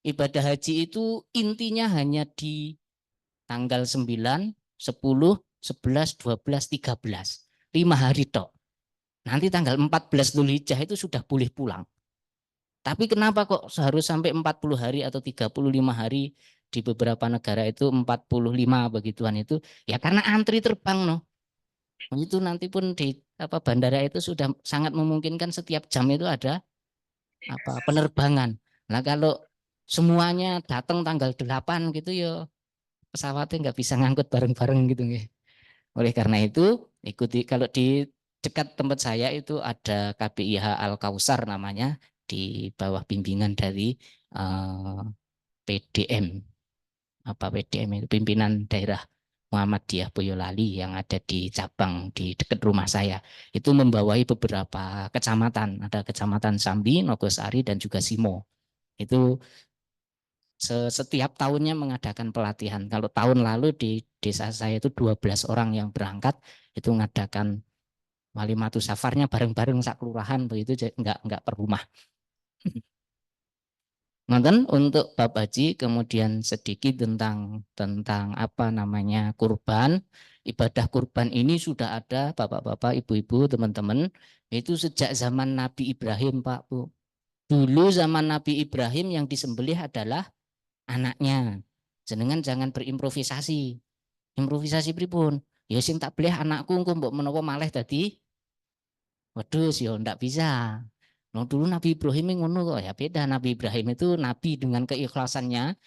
Speaker 3: Ibadah haji itu intinya hanya di tanggal 9, 10, 11, 12, 13. 5 hari tok. Nanti tanggal 14 Dzulhijjah itu sudah boleh pulang. Tapi kenapa kok harus sampai 40 hari atau 35 hari, di beberapa negara itu 45 begituan itu? Ya karena antri terbang no. Itu nanti pun di bandara itu sudah sangat memungkinkan setiap jam itu ada penerbangan. Nah kalau semuanya datang tanggal 8 gitu ya pesawatnya nggak bisa ngangkut bareng-bareng gitu nggih. Oleh karena itu ikuti, kalau di dekat tempat saya itu ada KBIH Al Kausar namanya, di bawah bimbingan dari PDM. PDM itu pimpinan daerah Muhammadiyah Boyolali yang ada di cabang di dekat rumah saya. Itu membawahi beberapa kecamatan, ada kecamatan Sambi, Nogosari dan juga Simo. Itu setiap tahunnya mengadakan pelatihan. Kalau tahun lalu di desa saya itu 12 orang yang berangkat, itu mengadakan Walimatu Safarnya bareng-bareng sak kelurahan begitu, enggak per rumah. Nonton untuk bab haji, kemudian sedikit tentang kurban. Ibadah kurban ini sudah ada bapak-bapak, ibu-ibu, teman-teman, itu sejak zaman Nabi Ibrahim, Pak Bu. Dulu zaman Nabi Ibrahim yang disembelih adalah anaknya. Jenengan jangan berimprovisasi. Improvisasi pripun? Ya sing tak belih anakku engko mbok menawa malih dadi wedhus ya ndak bisa. No, dulu Nabi Ibrahim ngono kok, ya beda. Nabi Ibrahim itu nabi dengan keikhlasannya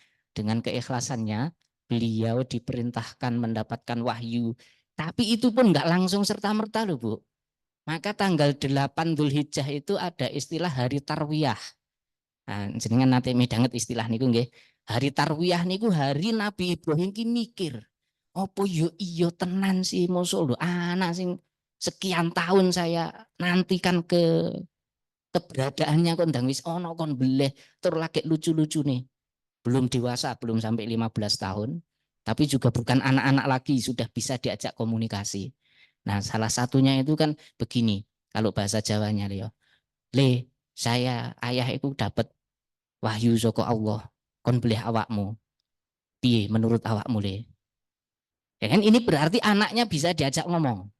Speaker 3: beliau diperintahkan mendapatkan wahyu. Tapi itu pun enggak langsung serta-merta loh, Bu. Maka tanggal 8 Dzulhijjah itu ada istilah hari tarwiyah. Nah, jenengan nanti midanget istilah niku nggih. Hari tarwiyah niku hari Nabi Ibrahim ki mikir, opo yo iyo tenan sih mosok lho anak sing sekian tahun saya nantikan keberadaannya kok ndang wis ono kon beleh tur lagi lucu-lucu nih. Belum dewasa, belum sampai 15 tahun, tapi juga bukan anak-anak lagi, sudah bisa diajak komunikasi. Nah, salah satunya itu kan begini, kalau bahasa Jawanya Leo. Le, saya ayah itu dapat wahyu saka Allah, kon beleh awakmu. Piye menurut awakmu le? Ya kan ini berarti anaknya bisa diajak ngomong.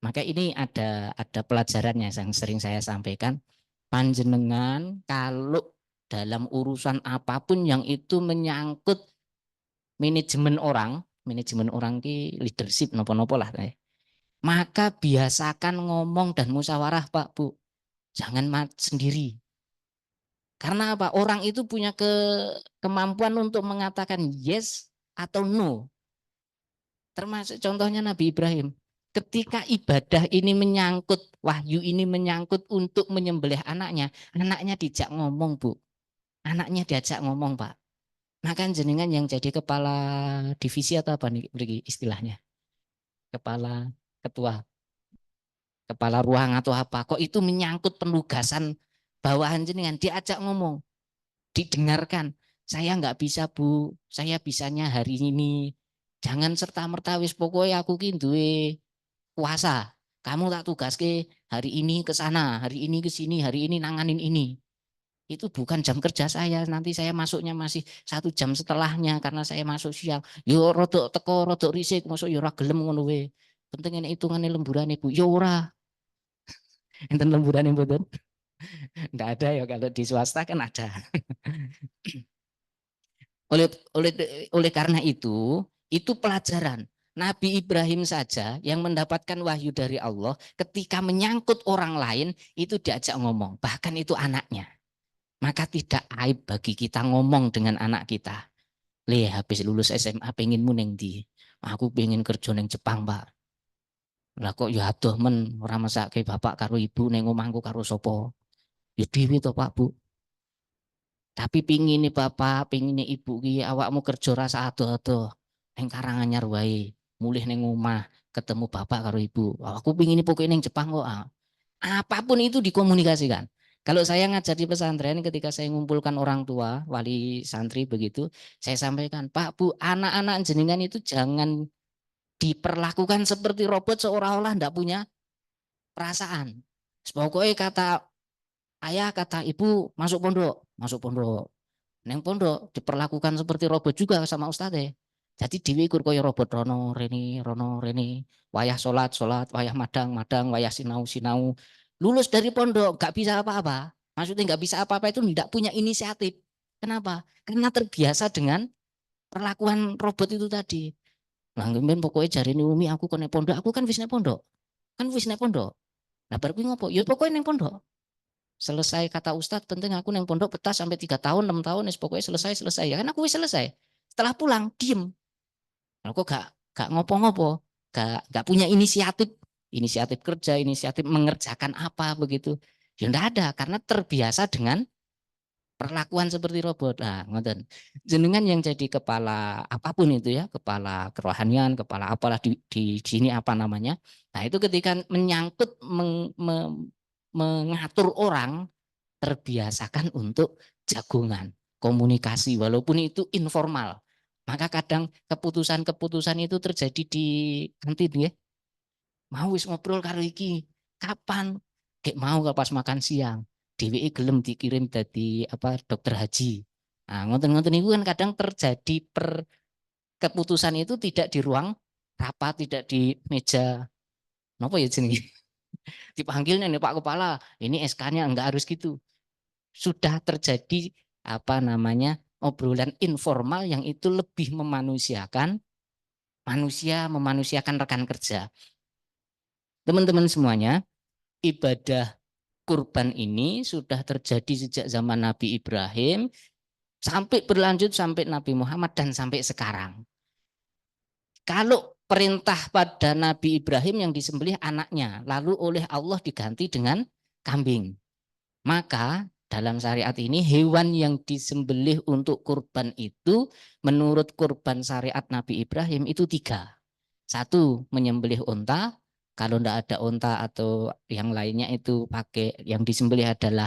Speaker 3: Maka ini ada pelajarannya yang sering saya sampaikan. Panjenengan kalau dalam urusan apapun yang itu menyangkut manajemen orang ki leadership nopo-nopo lah. Maka biasakan ngomong dan musyawarah Pak Bu. Jangan sendiri. Karena apa? Orang itu punya kemampuan untuk mengatakan yes atau no. Termasuk contohnya Nabi Ibrahim. Ketika ibadah ini menyangkut, wahyu ini menyangkut untuk menyembelih anaknya diajak ngomong Bu. Anaknya diajak ngomong Pak. Maka jenengan yang jadi kepala divisi atau apa nih istilahnya? Kepala ketua kepala ruang atau apa, kok itu menyangkut penugasan bawahan jenengan, diajak ngomong, didengarkan. Saya nggak bisa Bu, saya bisanya hari ini. Jangan serta-merta wis pokoknya aku ki duwe puasa. Kamu tak tugas ke hari ini ke sana, hari ini ke sini, hari ini nanganin ini. Itu bukan jam kerja saya. Nanti saya masuknya masih 1 jam setelahnya karena saya masuk siang. Yo rodok teko, rodok risik, masuk yo ora gelem ngono we. Penting ini hitungannya lemburan ibu. Yo ora, enten lemburan mboten. Enggak ada ya kalau di swasta kan ada. Oleh oleh oleh karena itu pelajaran. Nabi Ibrahim saja yang mendapatkan wahyu dari Allah ketika menyangkut orang lain itu diajak ngomong, bahkan itu anaknya. Maka tidak aib bagi kita ngomong dengan anak kita. Le habis lulus SMA pengenmu neng di. Aku pengen kerja neng Jepang, Pak. Lah kok ya adoh men ora mesake bapak karo ibu neng omahku karo sapa. Ya dhewe to, Pak, Bu. Tapi pingin nih bapak, pingin nih ibu ki awakmu kerja rasa adoh-adoh. Neng Karanganyar wae, mulih neng omah, ketemu bapak karo ibu. Aku pingin nih pokoknya neng Jepang kok. Apapun itu dikomunikasikan. Kalau saya ngajar di pesantren ketika saya mengumpulkan orang tua, wali santri begitu, saya sampaikan, Pak, Bu, anak-anak jenengan itu jangan diperlakukan seperti robot seolah-olah tidak punya perasaan. Pokoknya kata ayah, kata ibu, masuk pondok, masuk pondok. Neng pondok diperlakukan seperti robot juga sama ustadz. Jadi diwikur koyo robot rono reni, wayah sholat sholat, wayah madang madang, wayah sinau sinau. Lulus dari pondok gak bisa apa-apa. Maksudnya nggak bisa apa-apa itu tidak punya inisiatif. Kenapa? Karena terbiasa dengan perlakuan robot itu tadi. Nah, kemudian pokoknya jari ini Umi aku kene pondok, aku kan wis nek pondok. Kan wis nek pondok. Nah, baru ngopo? Ya pokoknya neng pondok. Selesai kata Ustadz, penting aku neng pondok betah sampai 3 tahun, 6 tahun, pokoknya selesai ya kan aku wis selesai. Setelah pulang diem, aku gak ngopo-ngopo, gak punya inisiatif kerja, inisiatif mengerjakan apa begitu. Ya enggak ada karena terbiasa dengan perlakuan seperti robot. Nah, ngoten. Jenengan yang jadi kepala apapun itu ya, kepala kerohanian, kepala apalah di sini apa namanya. Nah, itu ketika menyangkut mengatur orang terbiasakan untuk jagungan, komunikasi walaupun itu informal. Maka kadang keputusan-keputusan itu terjadi di kantin ya. Mau wis ngobrol karo iki, kapan? Kayak mau gak pas makan siang. DWI gelem dikirim dari apa dokter haji. Nah, ngoten-ngoten itu kan kadang terjadi keputusan itu tidak di ruang rapat, tidak di meja. Napa ya jenenge? Dipanggilnya nih Pak Kepala, ini SK-nya enggak harus gitu. Sudah terjadi apa namanya obrolan informal yang itu lebih memanusiakan manusia, memanusiakan rekan kerja. Teman-teman semuanya, ibadah kurban ini sudah terjadi sejak zaman Nabi Ibrahim sampai berlanjut sampai Nabi Muhammad dan sampai sekarang. Kalau perintah pada Nabi Ibrahim yang disembelih anaknya, lalu oleh Allah diganti dengan kambing. Maka dalam syariat ini hewan yang disembelih untuk kurban itu menurut kurban syariat Nabi Ibrahim itu 3. 1, menyembelih unta. Kalau tidak ada unta atau yang lainnya itu pakai yang disembelih adalah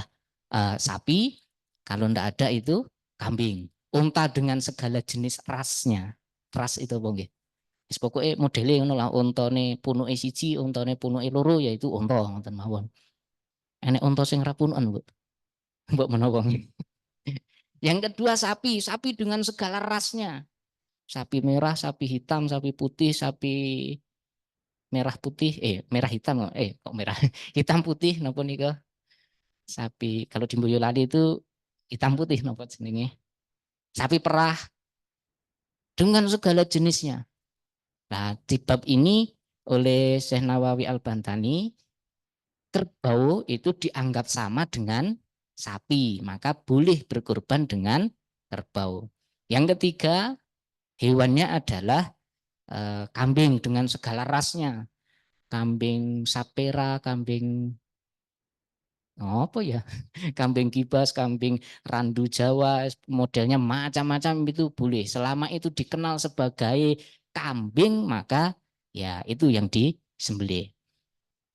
Speaker 3: sapi. Kalau tidak ada itu kambing. Unta dengan segala jenis rasnya. Ras itu bonge. Pokoknya modelnya ngono lah, untane punuke siji, untane punuke loro yaitu unta ngoten mawon. Enek unta sing rapunan, Bu. Mbok menawa. Yang kedua sapi, sapi dengan segala rasnya. Sapi merah, sapi hitam, sapi putih, sapi merah putih, merah hitam, kok merah, hitam putih, napa nika? Sapi kalau di Boyolali itu hitam putih napa jenenge? Sapi perah dengan segala jenisnya. Nah, di bab ini oleh Syekh Nawawi Al-Bantani, kerbau itu dianggap sama dengan sapi, maka boleh berkurban dengan kerbau. Yang ketiga, hewannya adalah kambing dengan segala rasnya. Kambing sapera, kambing apa ya? Kambing kibas, kambing randu Jawa, modelnya macam-macam itu boleh. Selama itu dikenal sebagai kambing, maka ya itu yang disembelih.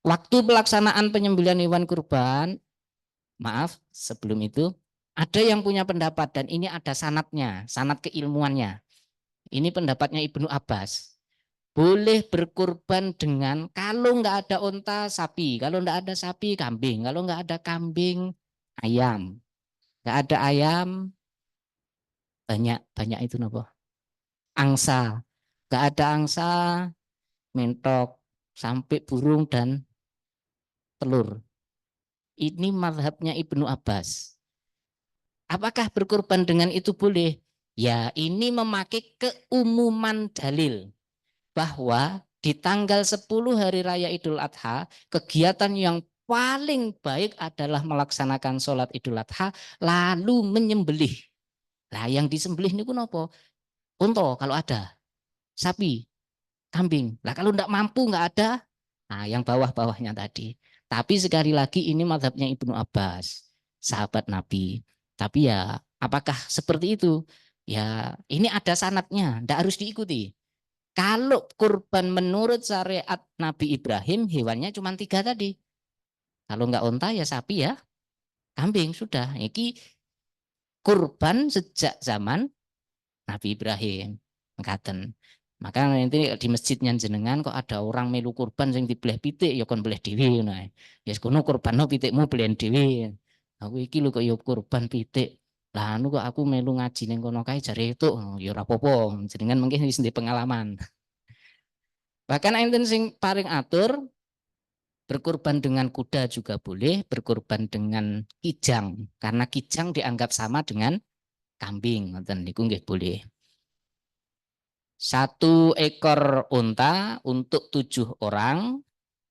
Speaker 3: Waktu pelaksanaan penyembelihan hewan kurban, maaf sebelum itu, ada yang punya pendapat dan ini ada sanadnya, sanad keilmuannya. Ini pendapatnya Ibnu Abbas. Boleh berkurban dengan kalau nggak ada unta sapi, kalau nggak ada sapi kambing, kalau nggak ada kambing ayam, nggak ada ayam banyak itu nopo angsa, nggak ada angsa mentok sampai burung dan telur. Ini mazhabnya Ibnu Abbas. Apakah berkurban dengan itu boleh? Ya, ini memakai keumuman dalil bahwa di tanggal 10 hari raya Idul Adha, kegiatan yang paling baik adalah melaksanakan sholat Idul Adha lalu menyembelih. Nah, yang disembelih ini pun apa? Unta kalau ada, sapi, kambing. Lah kalau enggak mampu enggak ada, nah yang bawah-bawahnya tadi. Tapi sekali lagi ini mazhabnya Ibnu Abbas, sahabat Nabi. Tapi ya apakah seperti itu? Ya ini ada sanatnya, enggak harus diikuti. Kalau kurban menurut syariat Nabi Ibrahim, hewannya cuma 3 tadi. Kalau enggak unta ya sapi ya, kambing sudah. Ini kurban sejak zaman Nabi Ibrahim. Mengatakan. Maka nanti di masjidnya jenengan kok ada orang melu kurban sing dibeleh pitik ya kon beleh dhewe nah. Ya kono kurbanno pitikmu belen dhewe. Aku iki lho kok ya kurban pitik. Lah anu kok aku melu ngaji ning kono kae jare itu ya ora apa-apa. Jenengan mungkin wis ndek pengalaman. Bahkan enten sing paling atur berkurban dengan kuda juga boleh, berkurban dengan kijang karena kijang dianggap sama dengan kambing, ngoten niku nggih boleh. 1 ekor unta untuk 7 orang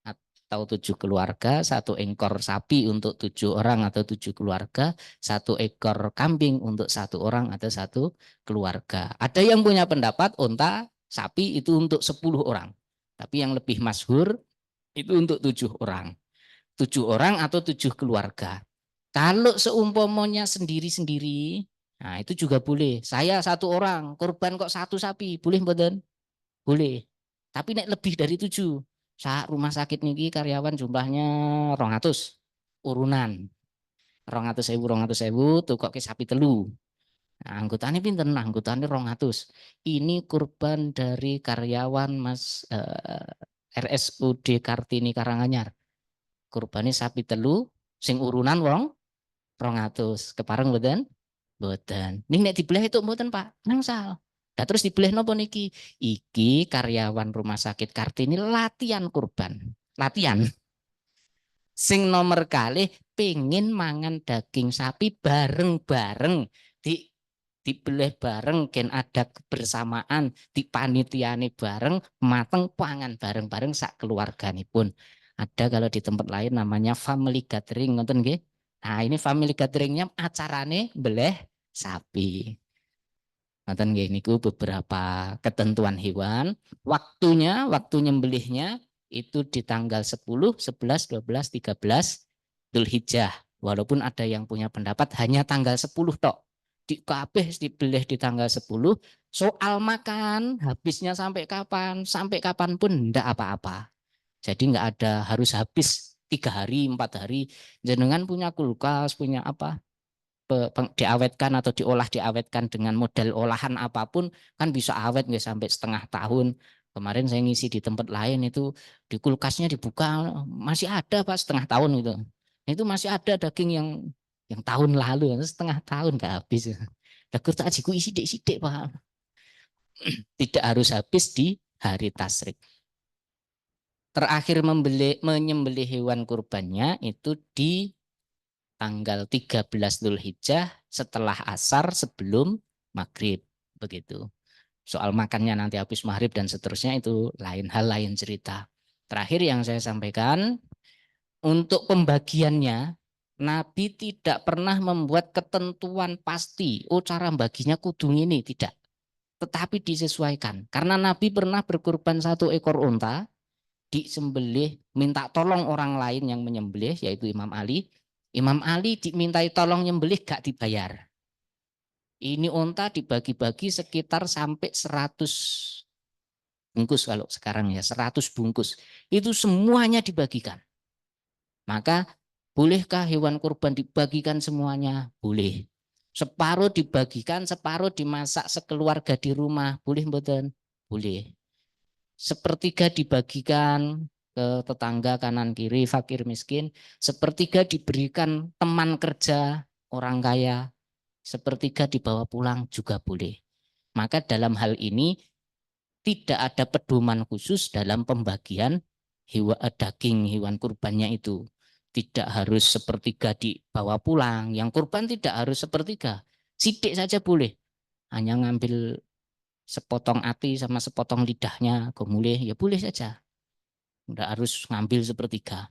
Speaker 3: atau 7 keluarga, 1 ekor sapi untuk 7 orang atau 7 keluarga, 1 ekor kambing untuk 1 orang atau 1 keluarga. Ada yang punya pendapat unta, sapi itu untuk 10 orang. Tapi yang lebih masyhur itu untuk 7 orang. 7 orang atau 7 keluarga. Kalau seumpamanya sendiri-sendiri, nah itu juga boleh. Saya 1 orang, korban kok 1 sapi, boleh mboten? Boleh. Tapi nek lebih dari 7. Saat rumah sakit niki karyawan jumlahnya 200 urunan. 200.000 tuh kok ke sapi telu. Nah, anggotanya pinten? Anggotanya 200. Ini kurban dari karyawan Mas RSUD Kartini Karanganyar. Kurbane sapi telu sing urunan wong 200. Kepareng mboten? Mboten. Ning nek dibeleh itu mboten, Pak. Nangsal. Nah, terus dibeleh napa niki? Iki karyawan rumah sakit Kartini latihan kurban. Latihan. Sing nomor kalih pengen mangan daging sapi bareng-bareng di dibeleh bareng ken ada kebersamaan di panitiane bareng mateng pangan bareng-bareng sak keluarganipun. Ada kalau di tempat lain namanya family gathering ngoten nggih. Nah, ini family gatheringnya acarane beleh sapi. Ngoten nggih niku beberapa ketentuan hewan. Waktu nyembelihnya itu di tanggal 10, 11, 12, 13 Dzulhijjah. Walaupun ada yang punya pendapat hanya tanggal 10 tok. Di kabeh dibelih di tanggal 10. Soal makan habisnya sampai kapan? Sampai kapanpun ndak apa-apa. Jadi nggak ada harus habis 3 hari, 4 hari. Jenengan punya kulkas, punya apa? Diawetkan atau diawetkan dengan model olahan apapun kan bisa awet nggak sampai setengah tahun. Kemarin saya ngisi di tempat lain itu di kulkasnya dibuka masih ada Pak setengah tahun gitu. Itu masih ada daging yang tahun lalu setengah tahun nggak habis. Daging tak ajiku isi sidik Pak. Tidak harus habis di hari tasrik. Terakhir menyembelih hewan kurbannya itu di tanggal 13 Dzulhijjah setelah asar sebelum maghrib begitu. Soal makannya nanti habis maghrib dan seterusnya itu lain hal lain cerita. Terakhir yang saya sampaikan untuk pembagiannya Nabi tidak pernah membuat ketentuan pasti. Oh cara baginya kudu ini tidak. Tetapi disesuaikan. Karena Nabi pernah berkurban 1 ekor unta disembelih minta tolong orang lain yang menyembelih yaitu Imam Ali. Imam Ali dimintai tolong nyembelih gak dibayar. Ini unta dibagi-bagi sekitar sampai 100 bungkus kalau sekarang ya, 100 bungkus. Itu semuanya dibagikan. Maka bolehkah hewan kurban dibagikan semuanya? Boleh. Separuh dibagikan, separuh dimasak sekeluarga di rumah. Boleh mboten? Boleh. Sepertiga dibagikan ke tetangga kanan kiri, fakir miskin. Sepertiga diberikan teman kerja orang kaya. Sepertiga dibawa pulang juga boleh. Maka dalam hal ini tidak ada pedoman khusus dalam pembagian daging hewan kurbannya itu. Tidak harus sepertiga dibawa pulang. Yang kurban tidak harus sepertiga. Sidik saja boleh. Hanya ngambil sepotong ati sama sepotong lidahnya, boleh, ya boleh saja. Tidak harus ngambil sepertiga.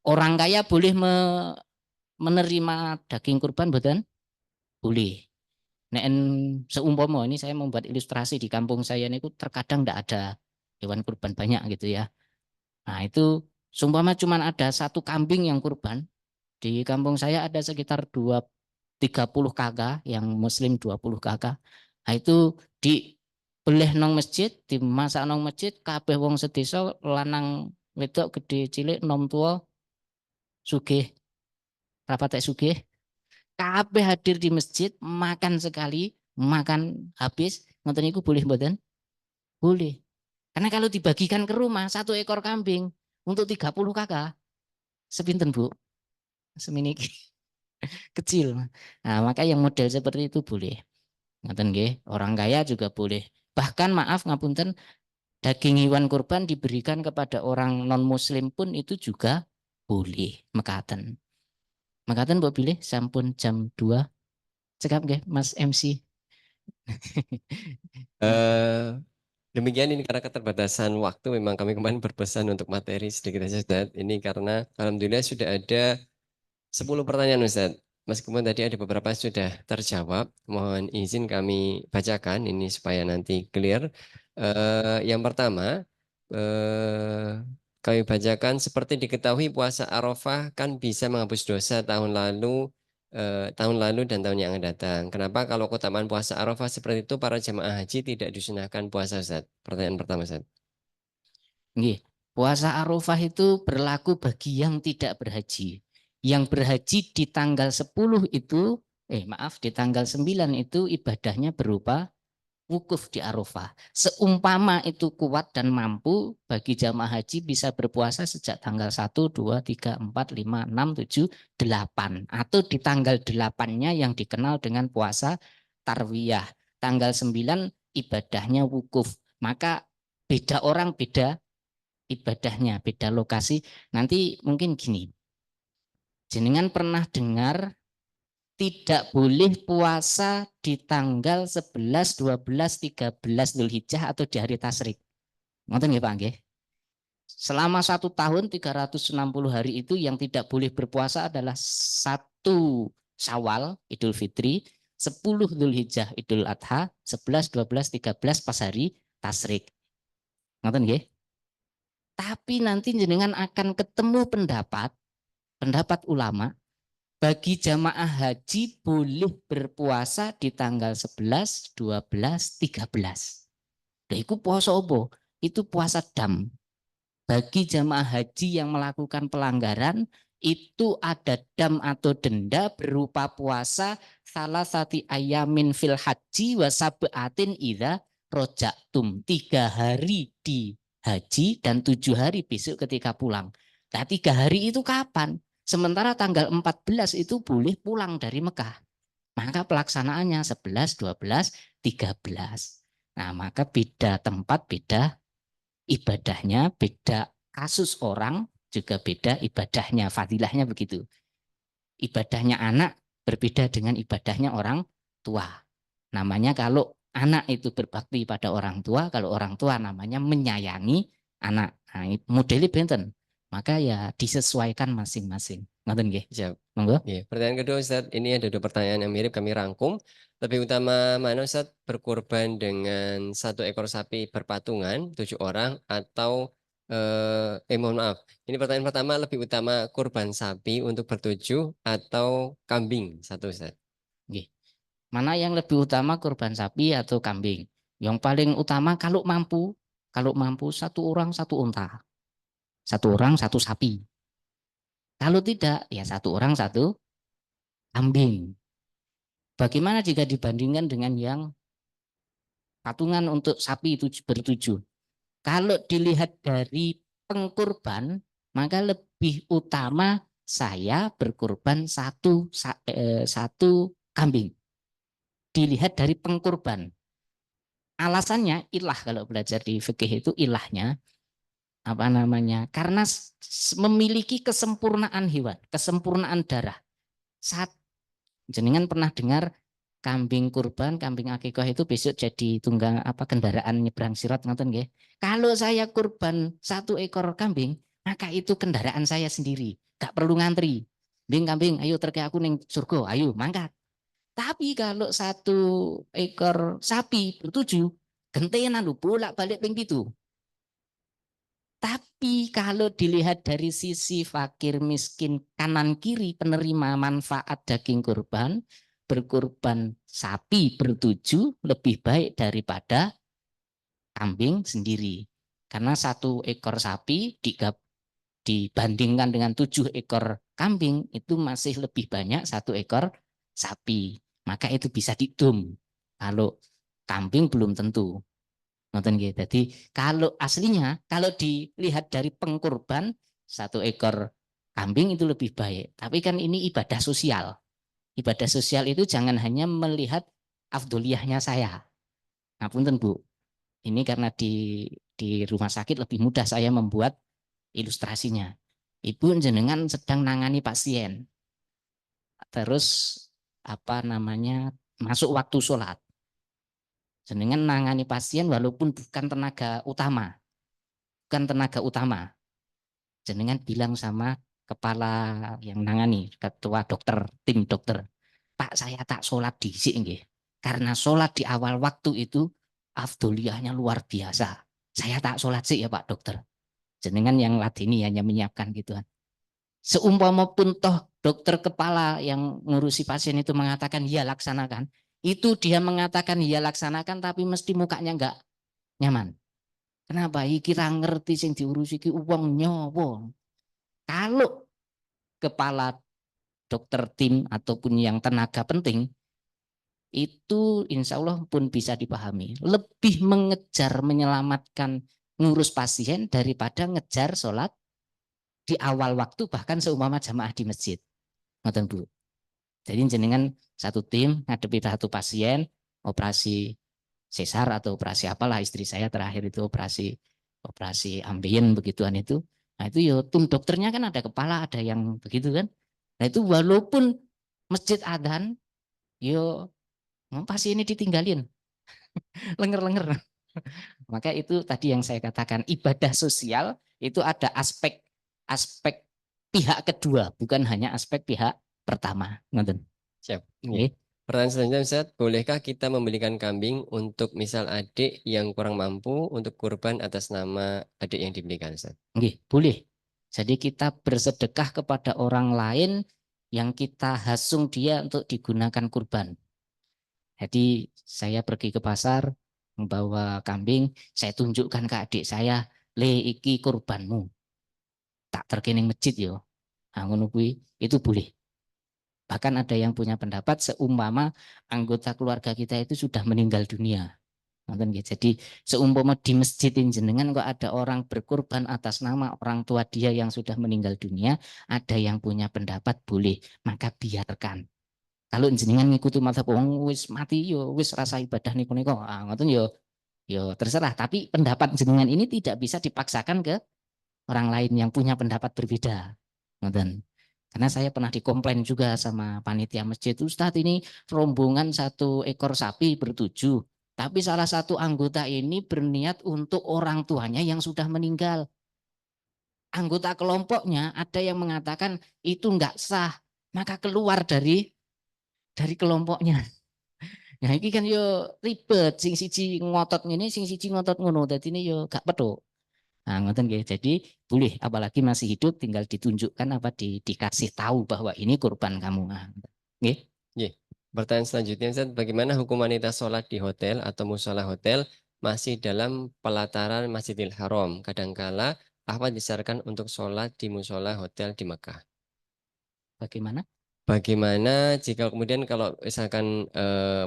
Speaker 3: Orang kaya boleh menerima daging kurban, betul? Boleh. Nek seumpama ini saya membuat ilustrasi di kampung saya ini terkadang tidak ada hewan kurban banyak gitu ya. Nah itu seumpama cuma ada satu kambing yang kurban. Di kampung saya ada sekitar 30 kakak yang muslim 20 kakak. Nah itu di beleh nong masjid, dimasak nong masjid, kabeh wong sedesa lanang wedok gede cilik nom tua sugih rapatek sugih kabeh hadir di masjid makan sekali makan habis ngoten niku boleh mboten? Boleh. Karena kalau dibagikan ke rumah 1 ekor kambing untuk 30 kakak sepinten Bu? Seminiki kecil. Nah, maka yang model seperti itu boleh. Ngoten nggih, orang kaya juga boleh. Bahkan maaf ngapunten, daging hewan kurban diberikan kepada orang non muslim pun itu juga boleh. Mekaten. Mekaten mbok pilih sampun jam 2. Cekap nggih Mas MC.
Speaker 2: Demikian ini karena keterbatasan waktu memang kami kemarin berpesan untuk materi sedikit saja Ustaz. Ini karena alhamdulillah sudah ada 10 pertanyaan Ustaz. Meskipun tadi ada beberapa sudah terjawab, mohon izin kami bacakan ini supaya nanti clear. Yang pertama, kami bacakan seperti diketahui puasa Arafah kan bisa menghapus dosa tahun lalu dan tahun yang akan datang. Kenapa kalau keutamaan puasa Arafah seperti itu para jemaah haji tidak disunahkan puasa Ustaz? Pertanyaan pertama Ustaz.
Speaker 3: Nggih, puasa Arafah itu berlaku bagi yang tidak berhaji. Yang berhaji di tanggal 10 itu, maaf, di tanggal 9 itu ibadahnya berupa wukuf di Arafah. Seumpama itu kuat dan mampu, bagi jamaah haji bisa berpuasa sejak tanggal 1, 2, 3, 4, 5, 6, 7, 8. Atau di tanggal 8-nya yang dikenal dengan puasa tarwiyah. Tanggal 9 ibadahnya wukuf. Maka beda orang beda ibadahnya, beda lokasi. Nanti mungkin gini, jenengan pernah dengar tidak boleh puasa di tanggal 11, 12, 13 Dzulhijjah atau di hari tasyrik. Ngoten nggih Pak nggih? Selama 1 tahun 360 hari itu yang tidak boleh berpuasa adalah 1 Syawal Idul Fitri, 10 Dzulhijjah Idul Adha, 11, 12, 13 pas hari tasyrik. Ngoten nggih? Tapi nanti jenengan akan ketemu pendapat ulama bagi jamaah haji boleh berpuasa di tanggal 11, 12, 13. Nah, itu puasa apa? Itu puasa dam. Bagi jamaah haji yang melakukan pelanggaran, itu ada dam atau denda berupa puasa salah satu ayamin fil haji wa sab'atin idza rojatum. 3 hari di haji dan 7 hari besok ketika pulang. Nah 3 hari itu kapan? Sementara tanggal 14 itu boleh pulang dari Mekah. Maka pelaksanaannya 11, 12, 13. Nah maka beda tempat, beda ibadahnya, beda kasus orang, juga beda ibadahnya, fadilahnya begitu. Ibadahnya anak berbeda dengan ibadahnya orang tua. Namanya kalau anak itu berbakti pada orang tua, kalau orang tua namanya menyayangi anak. Nah, modelnya benten. Maka ya disesuaikan masing-masing. Ngoten nggih.
Speaker 2: Siap.
Speaker 3: Monggo.
Speaker 2: Pertanyaan kedua Ustaz, ini ada 2 pertanyaan yang mirip kami rangkum. Lebih utama mana Ustaz berkorban dengan 1 ekor sapi berpatungan 7 orang atau mohon maaf. Ini pertanyaan pertama, lebih utama kurban sapi untuk bertujuh atau kambing 1 Ustaz?
Speaker 3: Nggih. Mana yang lebih utama kurban sapi atau kambing? Yang paling utama kalau mampu Kalau mampu 1 orang 1 unta, 1 orang 1 sapi. Kalau tidak, ya 1 orang 1 kambing. Bagaimana jika dibandingkan dengan yang patungan untuk sapi itu bertujuh? Kalau dilihat dari pengkurban, maka lebih utama saya berkurban satu kambing. Dilihat dari pengkurban. Alasannya ilah, kalau belajar di fikih itu ilahnya apa namanya? Karena memiliki kesempurnaan hewan, kesempurnaan darah. Saat jenengan pernah dengar kambing kurban, kambing akikah itu besok jadi tunggang apa kendaraan nyebrang sirat, ngoten nggih. Kalau saya kurban 1 ekor kambing, maka itu kendaraan saya sendiri, gak perlu ngantri. Bing kambing, ayo terke aku ning surga, ayo mangkat. Tapi kalau 1 ekor sapi bertujuh, gentenan lu bolak-balik ping 7. Tapi kalau dilihat dari sisi fakir miskin kanan kiri penerima manfaat daging kurban, berkurban sapi bertujuh lebih baik daripada kambing sendiri. Karena 1 ekor sapi dibandingkan dengan 7 ekor kambing itu masih lebih banyak 1 ekor sapi. Maka itu bisa didum. Kalau kambing belum tentu. Jadi kalau aslinya, kalau dilihat dari pengkurban 1 ekor kambing itu lebih baik. Tapi kan ini ibadah sosial. Ibadah sosial itu jangan hanya melihat afdoliyahnya saya. Ngapunten Bu, ini karena di rumah sakit lebih mudah saya membuat ilustrasinya. Ibu jenengan sedang nangani pasien. Terus apa namanya? Masuk waktu sholat. Jenengan nangani pasien walaupun bukan tenaga utama. Bukan tenaga utama. Jenengan bilang sama kepala yang nangani, ketua dokter, tim dokter, Pak saya tak sholat dhisik nggih. Karena sholat di awal waktu itu afdoliyahnya luar biasa. Saya tak sholat sih ya Pak dokter. Jenengan yang ladeni hanya menyiapkan gituan. Seumpama pun toh dokter kepala yang ngurusi pasien itu mengatakan ya laksanakan. Itu dia mengatakan ya laksanakan tapi mesti mukanya enggak nyaman. Kenapa? Kira ngerti sing diurusi ki uang nyawa. Kalau kepala dokter tim ataupun yang tenaga penting itu insya Allah pun bisa dipahami. Lebih mengejar menyelamatkan ngurus pasien daripada ngejar sholat di awal waktu bahkan seumpama jamaah di masjid. Ngoten Bu. Jadi jenengan 1 tim ngadepi 1 pasien operasi sesar atau operasi apalah, istri saya terakhir itu operasi ambien begituan itu. Nah itu ya tim dokternya kan ada kepala, ada yang begitu kan. Nah itu walaupun masjid adzan yo pasien ini ditinggalin lenger-lenger. Maka itu tadi yang saya katakan ibadah sosial itu ada aspek pihak kedua, bukan hanya aspek pihak pertama. Ngoten.
Speaker 2: Siap.
Speaker 3: Nggih.
Speaker 2: Pertanyaan selanjutnya Ustaz, bolehkah kita membelikan kambing untuk misal adik yang kurang mampu untuk kurban atas nama adik yang dibelikan Ustaz?
Speaker 3: Nggih, boleh. Jadi kita bersedekah kepada orang lain yang kita hasung dia untuk digunakan kurban. Jadi saya pergi ke pasar membawa kambing, saya tunjukkan ke adik saya, le iki kurbanmu. Tak terkening masjid yo. Nah, ngono kuwi itu boleh. Bahkan ada yang punya pendapat seumpama anggota keluarga kita itu sudah meninggal dunia. Jadi seumpama di masjid jenengan kok ada orang berkurban atas nama orang tua dia yang sudah meninggal dunia, ada yang punya pendapat boleh, maka biarkan. Kalau jenengan ngikuti mazhab wong wis mati yo wis rasa ibadah niku niku, ngoten yo terserah. Tapi pendapat jenengan ini tidak bisa dipaksakan ke orang lain yang punya pendapat berbeda. Ngoten. Karena saya pernah dikomplain juga sama panitia masjid, Ustadz ini rombongan 1 ekor sapi bertujuh. Tapi salah satu anggota ini berniat untuk orang tuanya yang sudah meninggal. Anggota kelompoknya ada yang mengatakan itu enggak sah, maka keluar dari kelompoknya. Nah ini kan yo ribet, sing siji ngotot ini, sing siji ngotot ngono, dadi ini yo gak petuk. Nah, ngoten nggih. Jadi boleh apalagi masih hidup tinggal ditunjukkan apa dikasih tahu bahwa ini kurban kamu. Nah, nggih.
Speaker 2: Pertanyaan selanjutnya Ustaz, bagaimana hukum wanita sholat di hotel atau musola hotel masih dalam pelataran Masjidil Haram. Kadangkala akhwat disarankan untuk sholat di musola hotel di Mekah.
Speaker 3: Bagaimana?
Speaker 2: Bagaimana jika kemudian kalau misalkan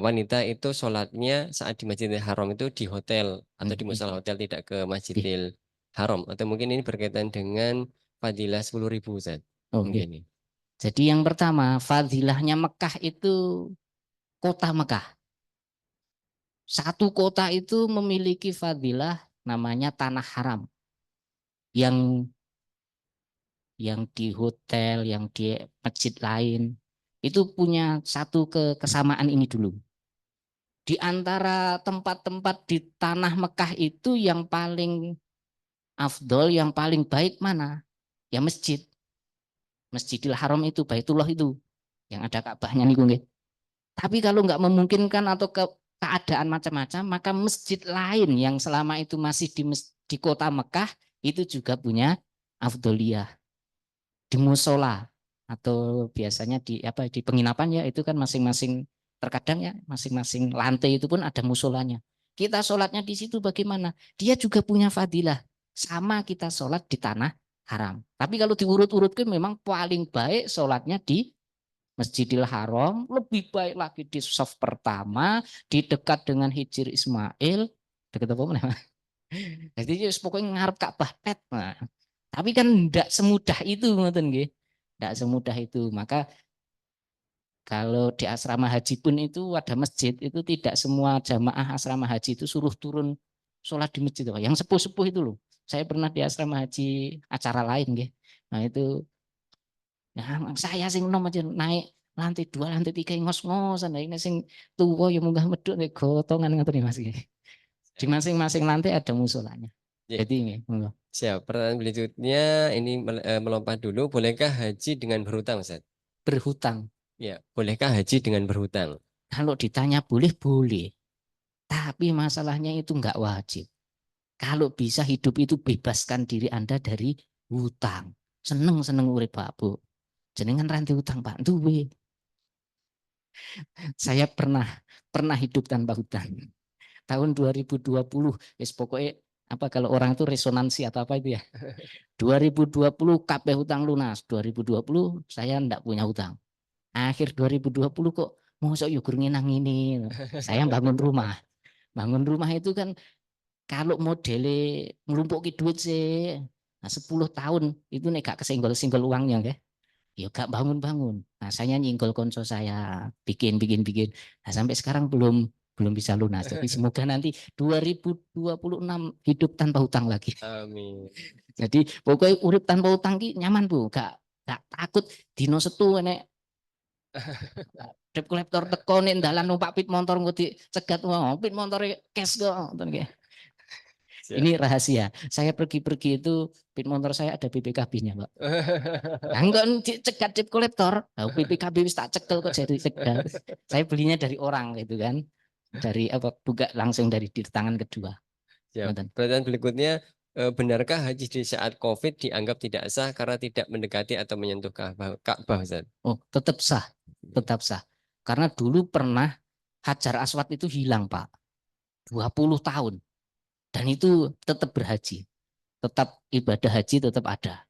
Speaker 2: wanita itu sholatnya saat di Masjidil Haram itu di hotel atau di musola hotel, tidak ke Masjidil Haram, atau mungkin ini berkaitan dengan fadilah 10.000 Ustaz.
Speaker 3: Oke.
Speaker 2: Mungkin ini.
Speaker 3: Jadi yang pertama, fadilahnya Mekah itu kota Mekah. Satu kota itu memiliki fadilah namanya tanah haram. Yang di hotel, yang di masjid lain, itu punya satu kesamaan ini dulu. Di antara tempat-tempat di tanah Mekah itu yang paling afdol, yang paling baik mana? Ya masjid. Masjidil Haram itu, Baitullah itu. Yang ada Ka'bahnya nih, nggih. Tapi kalau nggak memungkinkan atau keadaan macam-macam, maka masjid lain yang selama itu masih di kota Mekah itu juga punya afdoliyah. Di musola atau biasanya di penginapan ya, itu kan masing-masing, terkadang ya masing-masing lantai itu pun ada musolanya. Kita sholatnya di situ bagaimana? Dia juga punya fadilah. Sama kita sholat di tanah haram. Tapi kalau diurut-urutkan memang paling baik sholatnya di Masjidil Haram, lebih baik lagi di saf pertama, di dekat dengan Hijr Ismail, dekat apa namanya? Jadi pokoknya ngarep Ka'bah pet. Nah, tapi kan tidak semudah itu, ngoten nggih. Tidak semudah itu. Maka kalau di asrama haji pun itu ada masjid, itu tidak semua jamaah asrama haji itu suruh turun sholat di masjid. Yang sepuh-sepuh itu loh. Saya pernah di asrama haji acara lain nggih. Nah itu, nah, saya sing nom aja naik lantai 2, lantai 3 ngos-ngosan. Nah, ini sing tua ya munggah medhuk nek gotongan ngoten Mas. Di masing-masing lantai ada musolanya.
Speaker 2: Ya,
Speaker 3: Jadi ini, monggo.
Speaker 2: siap. Pertanyaan berikutnya ini melompat dulu. Bolehkah haji dengan berhutang, Ustaz?
Speaker 3: Berhutang.
Speaker 2: Ya, bolehkah haji dengan berhutang?
Speaker 3: Kalau ditanya boleh, boleh. Tapi masalahnya itu enggak wajib. Kalau bisa hidup itu bebaskan diri Anda dari hutang. Seneng-seneng urip Pak Bu. Jenengan ranti hutang Pak. Duwe. Saya pernah hidup tanpa hutang. Tahun 2020, pokoknya apa kalau orang itu resonansi atau apa itu ya. 2020 KP hutang lunas. 2020 saya enggak punya hutang. Akhir 2020 kok mosok yo gur ngenang ini. Saya bangun rumah. Bangun rumah itu kan kalau modele ngelumpuki duit sih, nah 10 tahun itu nek gak kesenggol-senggol uangnya ya. Ya gak bangun-bangun. Nah, saya nyinggol konco saya, bikin. Nah, sampai sekarang belum bisa lunas. Jadi semoga nanti 2026 hidup tanpa hutang lagi.
Speaker 2: Amin.
Speaker 3: Jadi pokoknya urip tanpa hutang ki nyaman Bu, gak takut dino setu nek debt collector teko nek dalan numpak pit motor engko dicegat wong, pit motore cash kok ngoten nggih.
Speaker 2: Siap.
Speaker 3: Ini rahasia. Saya pergi-pergi itu pit motor saya ada BPKB-nya, Pak. Nah, enggak dicegat debt collector. Nah, BPKB wis tak cekel kok jadi cegat. Saya belinya dari orang gitu kan. Dari apa? Buka langsung dari di tangan kedua.
Speaker 2: Siap.
Speaker 3: Ngoten.
Speaker 2: Pertanyaan berikutnya, benarkah haji di saat COVID dianggap tidak sah karena tidak mendekati atau menyentuh Ka'bah, Ustaz?
Speaker 3: Oh, tetap sah. Tetap sah. Karena dulu pernah Hajar Aswad itu hilang, Pak. 20 tahun. Dan itu tetap berhaji. Tetap ibadah haji tetap ada.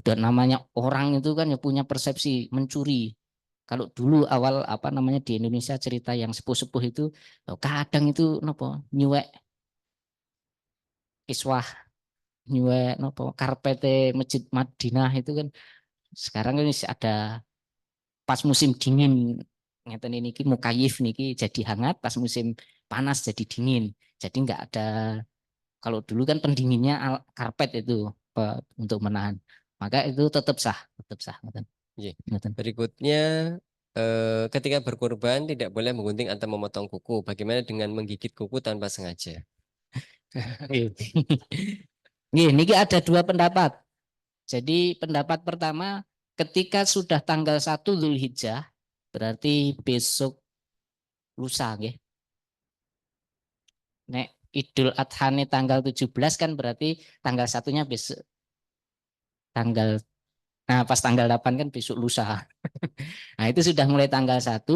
Speaker 3: Dan namanya orang itu kan ya punya persepsi mencuri. Kalau dulu awal apa namanya di Indonesia cerita yang sepuh-sepuh itu kadang itu nopo nyuwek kiswah, nyuwek nopo karpete Masjid Madinah itu kan sekarang ini ada pas musim dingin ngeten ini mukayif niki jadi hangat, pas musim panas jadi dingin. Jadi enggak ada, kalau dulu kan pendinginnya karpet itu untuk menahan. Maka itu tetap sah, ngoten.
Speaker 2: Iya.
Speaker 3: Ngoten.
Speaker 2: Berikutnya, ketika berkurban tidak boleh menggunting atau memotong kuku. Bagaimana dengan menggigit kuku tanpa sengaja?
Speaker 3: Ini ada dua pendapat. Jadi pendapat pertama, ketika sudah tanggal 1 Zulhijjah, berarti besok lusa nggih. Nek Idul Adha tanggal 17 kan berarti tanggal satunya besok tanggal, nah pas tanggal 8 kan besok lusa. Nah itu sudah mulai tanggal 1,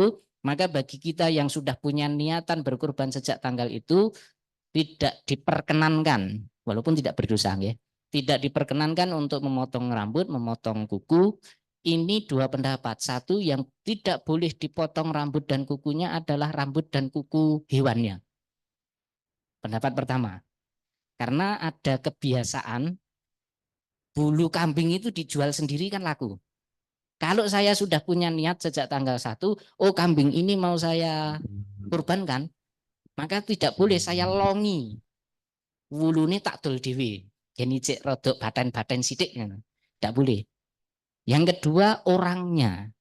Speaker 3: maka bagi kita yang sudah punya niatan berkurban sejak tanggal itu, tidak diperkenankan, walaupun tidak berdosa, ya, tidak diperkenankan untuk memotong rambut, memotong kuku. Ini dua pendapat. Satu, yang tidak boleh dipotong rambut dan kukunya adalah rambut dan kuku hewannya. Pendapat pertama, karena ada kebiasaan bulu kambing itu dijual sendiri kan laku. Kalau saya sudah punya niat sejak tanggal 1, oh kambing ini mau saya kurbankan, maka tidak boleh saya longi. Wulune tak dol dhewe. Geni cek rodok baten-baten sithik. Tidak boleh. Yang kedua, orangnya.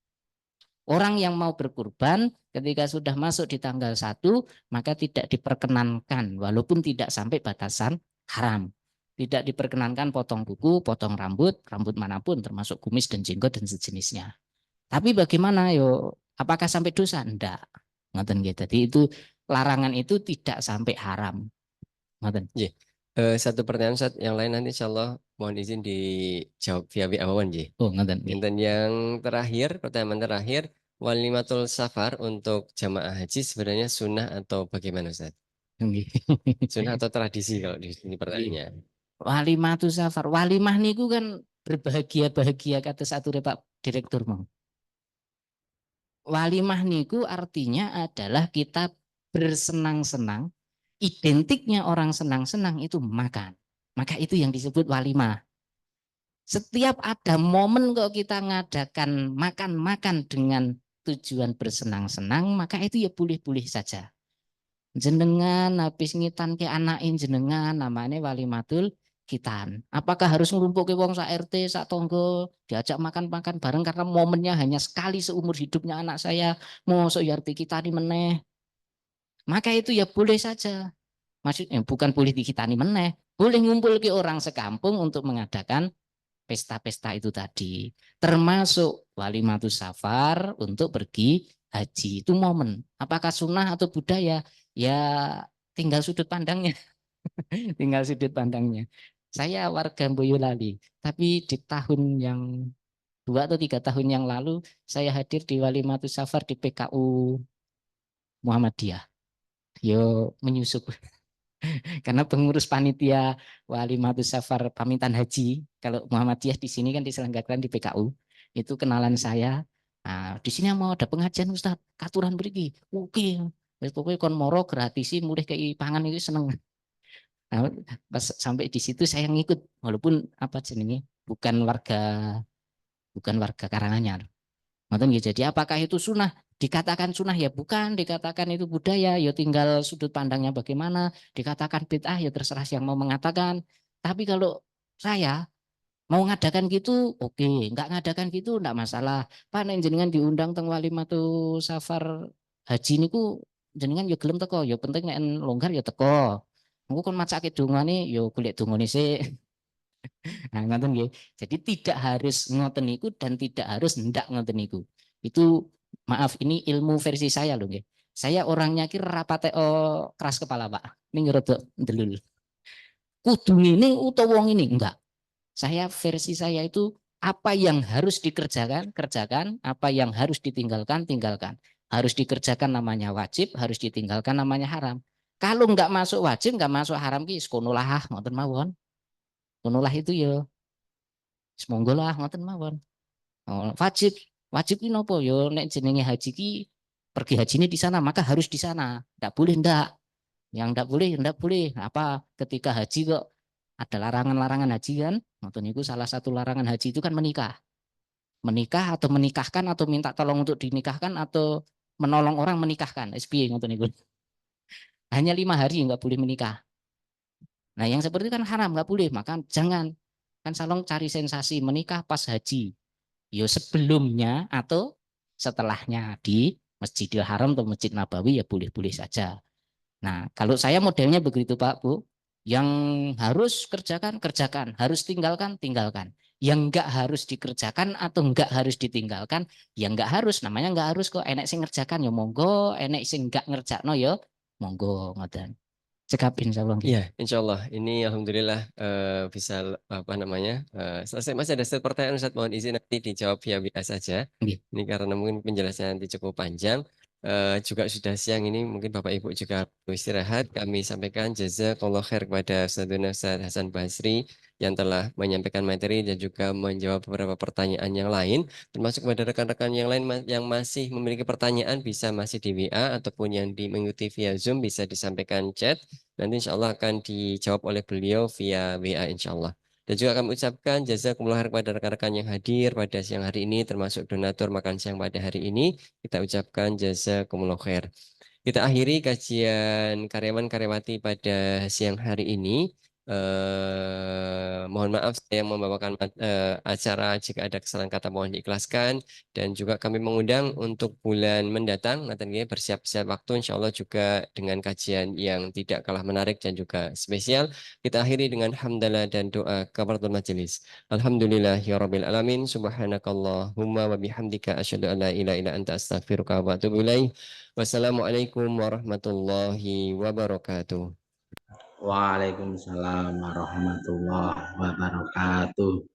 Speaker 3: Orang yang mau berkurban ketika sudah masuk di tanggal 1, maka tidak diperkenankan walaupun tidak sampai batasan haram. Tidak diperkenankan potong kuku, potong rambut, rambut manapun termasuk kumis dan jenggot dan sejenisnya. Tapi bagaimana yo? Apakah sampai dosa? Enggak. Ngoten nggih. Jadi itu larangan itu tidak sampai haram. Ngoten.
Speaker 2: Satu pertanyaan Ustaz, yang lain nanti insya Allah mohon izin dijawab via WA Wawan Ji.
Speaker 3: Oh, ngoten.
Speaker 2: Dan yang terakhir, pertanyaan terakhir, walimatul safar untuk jamaah haji sebenarnya sunnah atau bagaimana Ustaz? Sunnah atau tradisi kalau di sini pertanyaannya.
Speaker 3: Walimatul safar. Walimah niku kan berbahagia-bahagia kata satu Pak Direktur mau. Walimah niku artinya adalah kita bersenang-senang. Identiknya orang senang-senang itu makan. Maka itu yang disebut walimah. Setiap ada momen kok kita ngadakan makan-makan dengan tujuan bersenang-senang, maka itu ya boleh-boleh saja. Jenengan habis ngitan ke anakin jenengan, namanya walimatul khitan. Apakah harus ngelumpuk ke wong sak RT, sak tonggo, diajak makan-makan bareng karena momennya hanya sekali seumur hidupnya anak saya, mau ya RT kita meneh. Maka itu ya boleh saja. Maksudnya bukan boleh dikitani meneh, boleh ngumpul ke orang sekampung untuk mengadakan pesta-pesta itu tadi. Termasuk walimatus safar untuk pergi haji. Itu momen. Apakah sunnah atau budaya? Ya tinggal sudut pandangnya. Tinggal sudut pandangnya. Saya warga Boyolali, tapi di tahun yang 2 atau 3 tahun yang lalu saya hadir di walimatus safar di PKU Muhammadiyah. Yo menyusup. Karena pengurus panitia walimatus safar pamitan haji, kalau Muhammadiyah di sini kan diselenggarakan di PKU, itu kenalan saya. Nah, di sini mau ada pengajian Ustaz, katuran beriki. Oke, pokoknya kon moro gratisi mulih kei pangan itu seneng. Nah, pas sampai di situ saya ngikut walaupun apa jenenge bukan warga Karanganyar. Jadi apakah itu sunnah? Dikatakan sunnah ya bukan, dikatakan itu budaya, ya tinggal sudut pandangnya bagaimana, dikatakan bid'ah ya terserah yang mau mengatakan. Tapi kalau saya mau ngadakan gitu, oke, nggak ngadakan gitu enggak masalah. Pak nek jenengan diundang teng walimatu safar haji niku jenengan ya gelem teko, ya penting nek longgar ya teko. Engko kon macake dongane ya golek dongane sik. Nah, ngoten nggih. Jadi tidak harus ngoten niku dan tidak harus ndak ngoten niku. Itu maaf ini ilmu versi saya loh nggih. Saya orangnya ki rapate keras kepala, Pak. Ning rada ndelul. Kudu ngene utawa wong ini enggak. Saya versi saya itu apa yang harus dikerjakan, kerjakan, apa yang harus ditinggalkan, tinggalkan. Harus dikerjakan namanya wajib, harus ditinggalkan namanya haram. Kalau enggak masuk wajib, enggak masuk haram ki sekonolah ngoten mawon. Konolah itu ya semonggo lah ngoten mawon. Oh, wajib wajib ki nopo yo nek jenenge haji ki pergi haji ini di sana maka harus di sana. Enggak boleh ndak. Yang enggak boleh enggak boleh. Apa ketika haji kok ada larangan-larangan haji kan? Ngoten niku salah satu larangan haji itu kan menikah. Menikah atau menikahkan atau minta tolong untuk dinikahkan atau menolong orang menikahkan. SPY ngoten niku. Hanya 5 hari enggak boleh menikah. Nah, yang seperti itu kan haram, enggak boleh. Maka jangan kan salong cari sensasi menikah pas haji. Yo sebelumnya atau setelahnya di Masjidil Haram atau Masjid Nabawi ya boleh-boleh saja. Nah, kalau saya modelnya begitu Pak Bu, yang harus kerjakan kerjakan, harus tinggalkan tinggalkan. Yang enggak harus dikerjakan atau enggak harus ditinggalkan, ya enggak harus, namanya enggak harus kok. Enek sing ngerjakan ya monggo, enek sing enggak ngerjakno ya monggo ngoten. Cekap insyaallah.
Speaker 2: Iya, insya Allah. Ini alhamdulillah bisa apa namanya selesai. Masih ada satu pertanyaan Ustaz, mohon izin nanti dijawab via WA saja.
Speaker 3: Nggih.
Speaker 2: Ini karena mungkin penjelasan nanti cukup panjang. juga sudah siang ini, mungkin Bapak Ibu juga beristirahat. Kami sampaikan jazakallah khair kepada Ustadzuna Ustadz Hasan Basri yang telah menyampaikan materi dan juga menjawab beberapa pertanyaan yang lain, termasuk kepada rekan-rekan yang lain yang masih memiliki pertanyaan bisa masih di WA ataupun yang mengikuti via Zoom bisa disampaikan chat. Nanti insya Allah akan dijawab oleh beliau via WA insya Allah. Dan juga kami ucapkan jazakumullah khair kepada rekan-rekan yang hadir pada siang hari ini, termasuk donatur makan siang pada hari ini. Kita ucapkan jazakumullah khair. Kita akhiri kajian karyawan-karyawati pada siang hari ini. Mohon maaf saya membawakan acara jika ada kesalahan kata mohon diikhlaskan dan juga kami mengundang untuk bulan mendatang nanti bersiap-siap waktu insya Allah juga dengan kajian yang tidak kalah menarik dan juga spesial. Kita akhiri dengan hamdalah dan doa kafaratul majelis. Alhamdulillahirabbil alamin subhanakallahumma wa bihamdika asyhadu an la ilaha illa anta astaghfiruka wa atubu ilaik. Wassalamualaikum warahmatullahi wabarakatuh.
Speaker 4: Waalaikumsalam warahmatullahi wabarakatuh.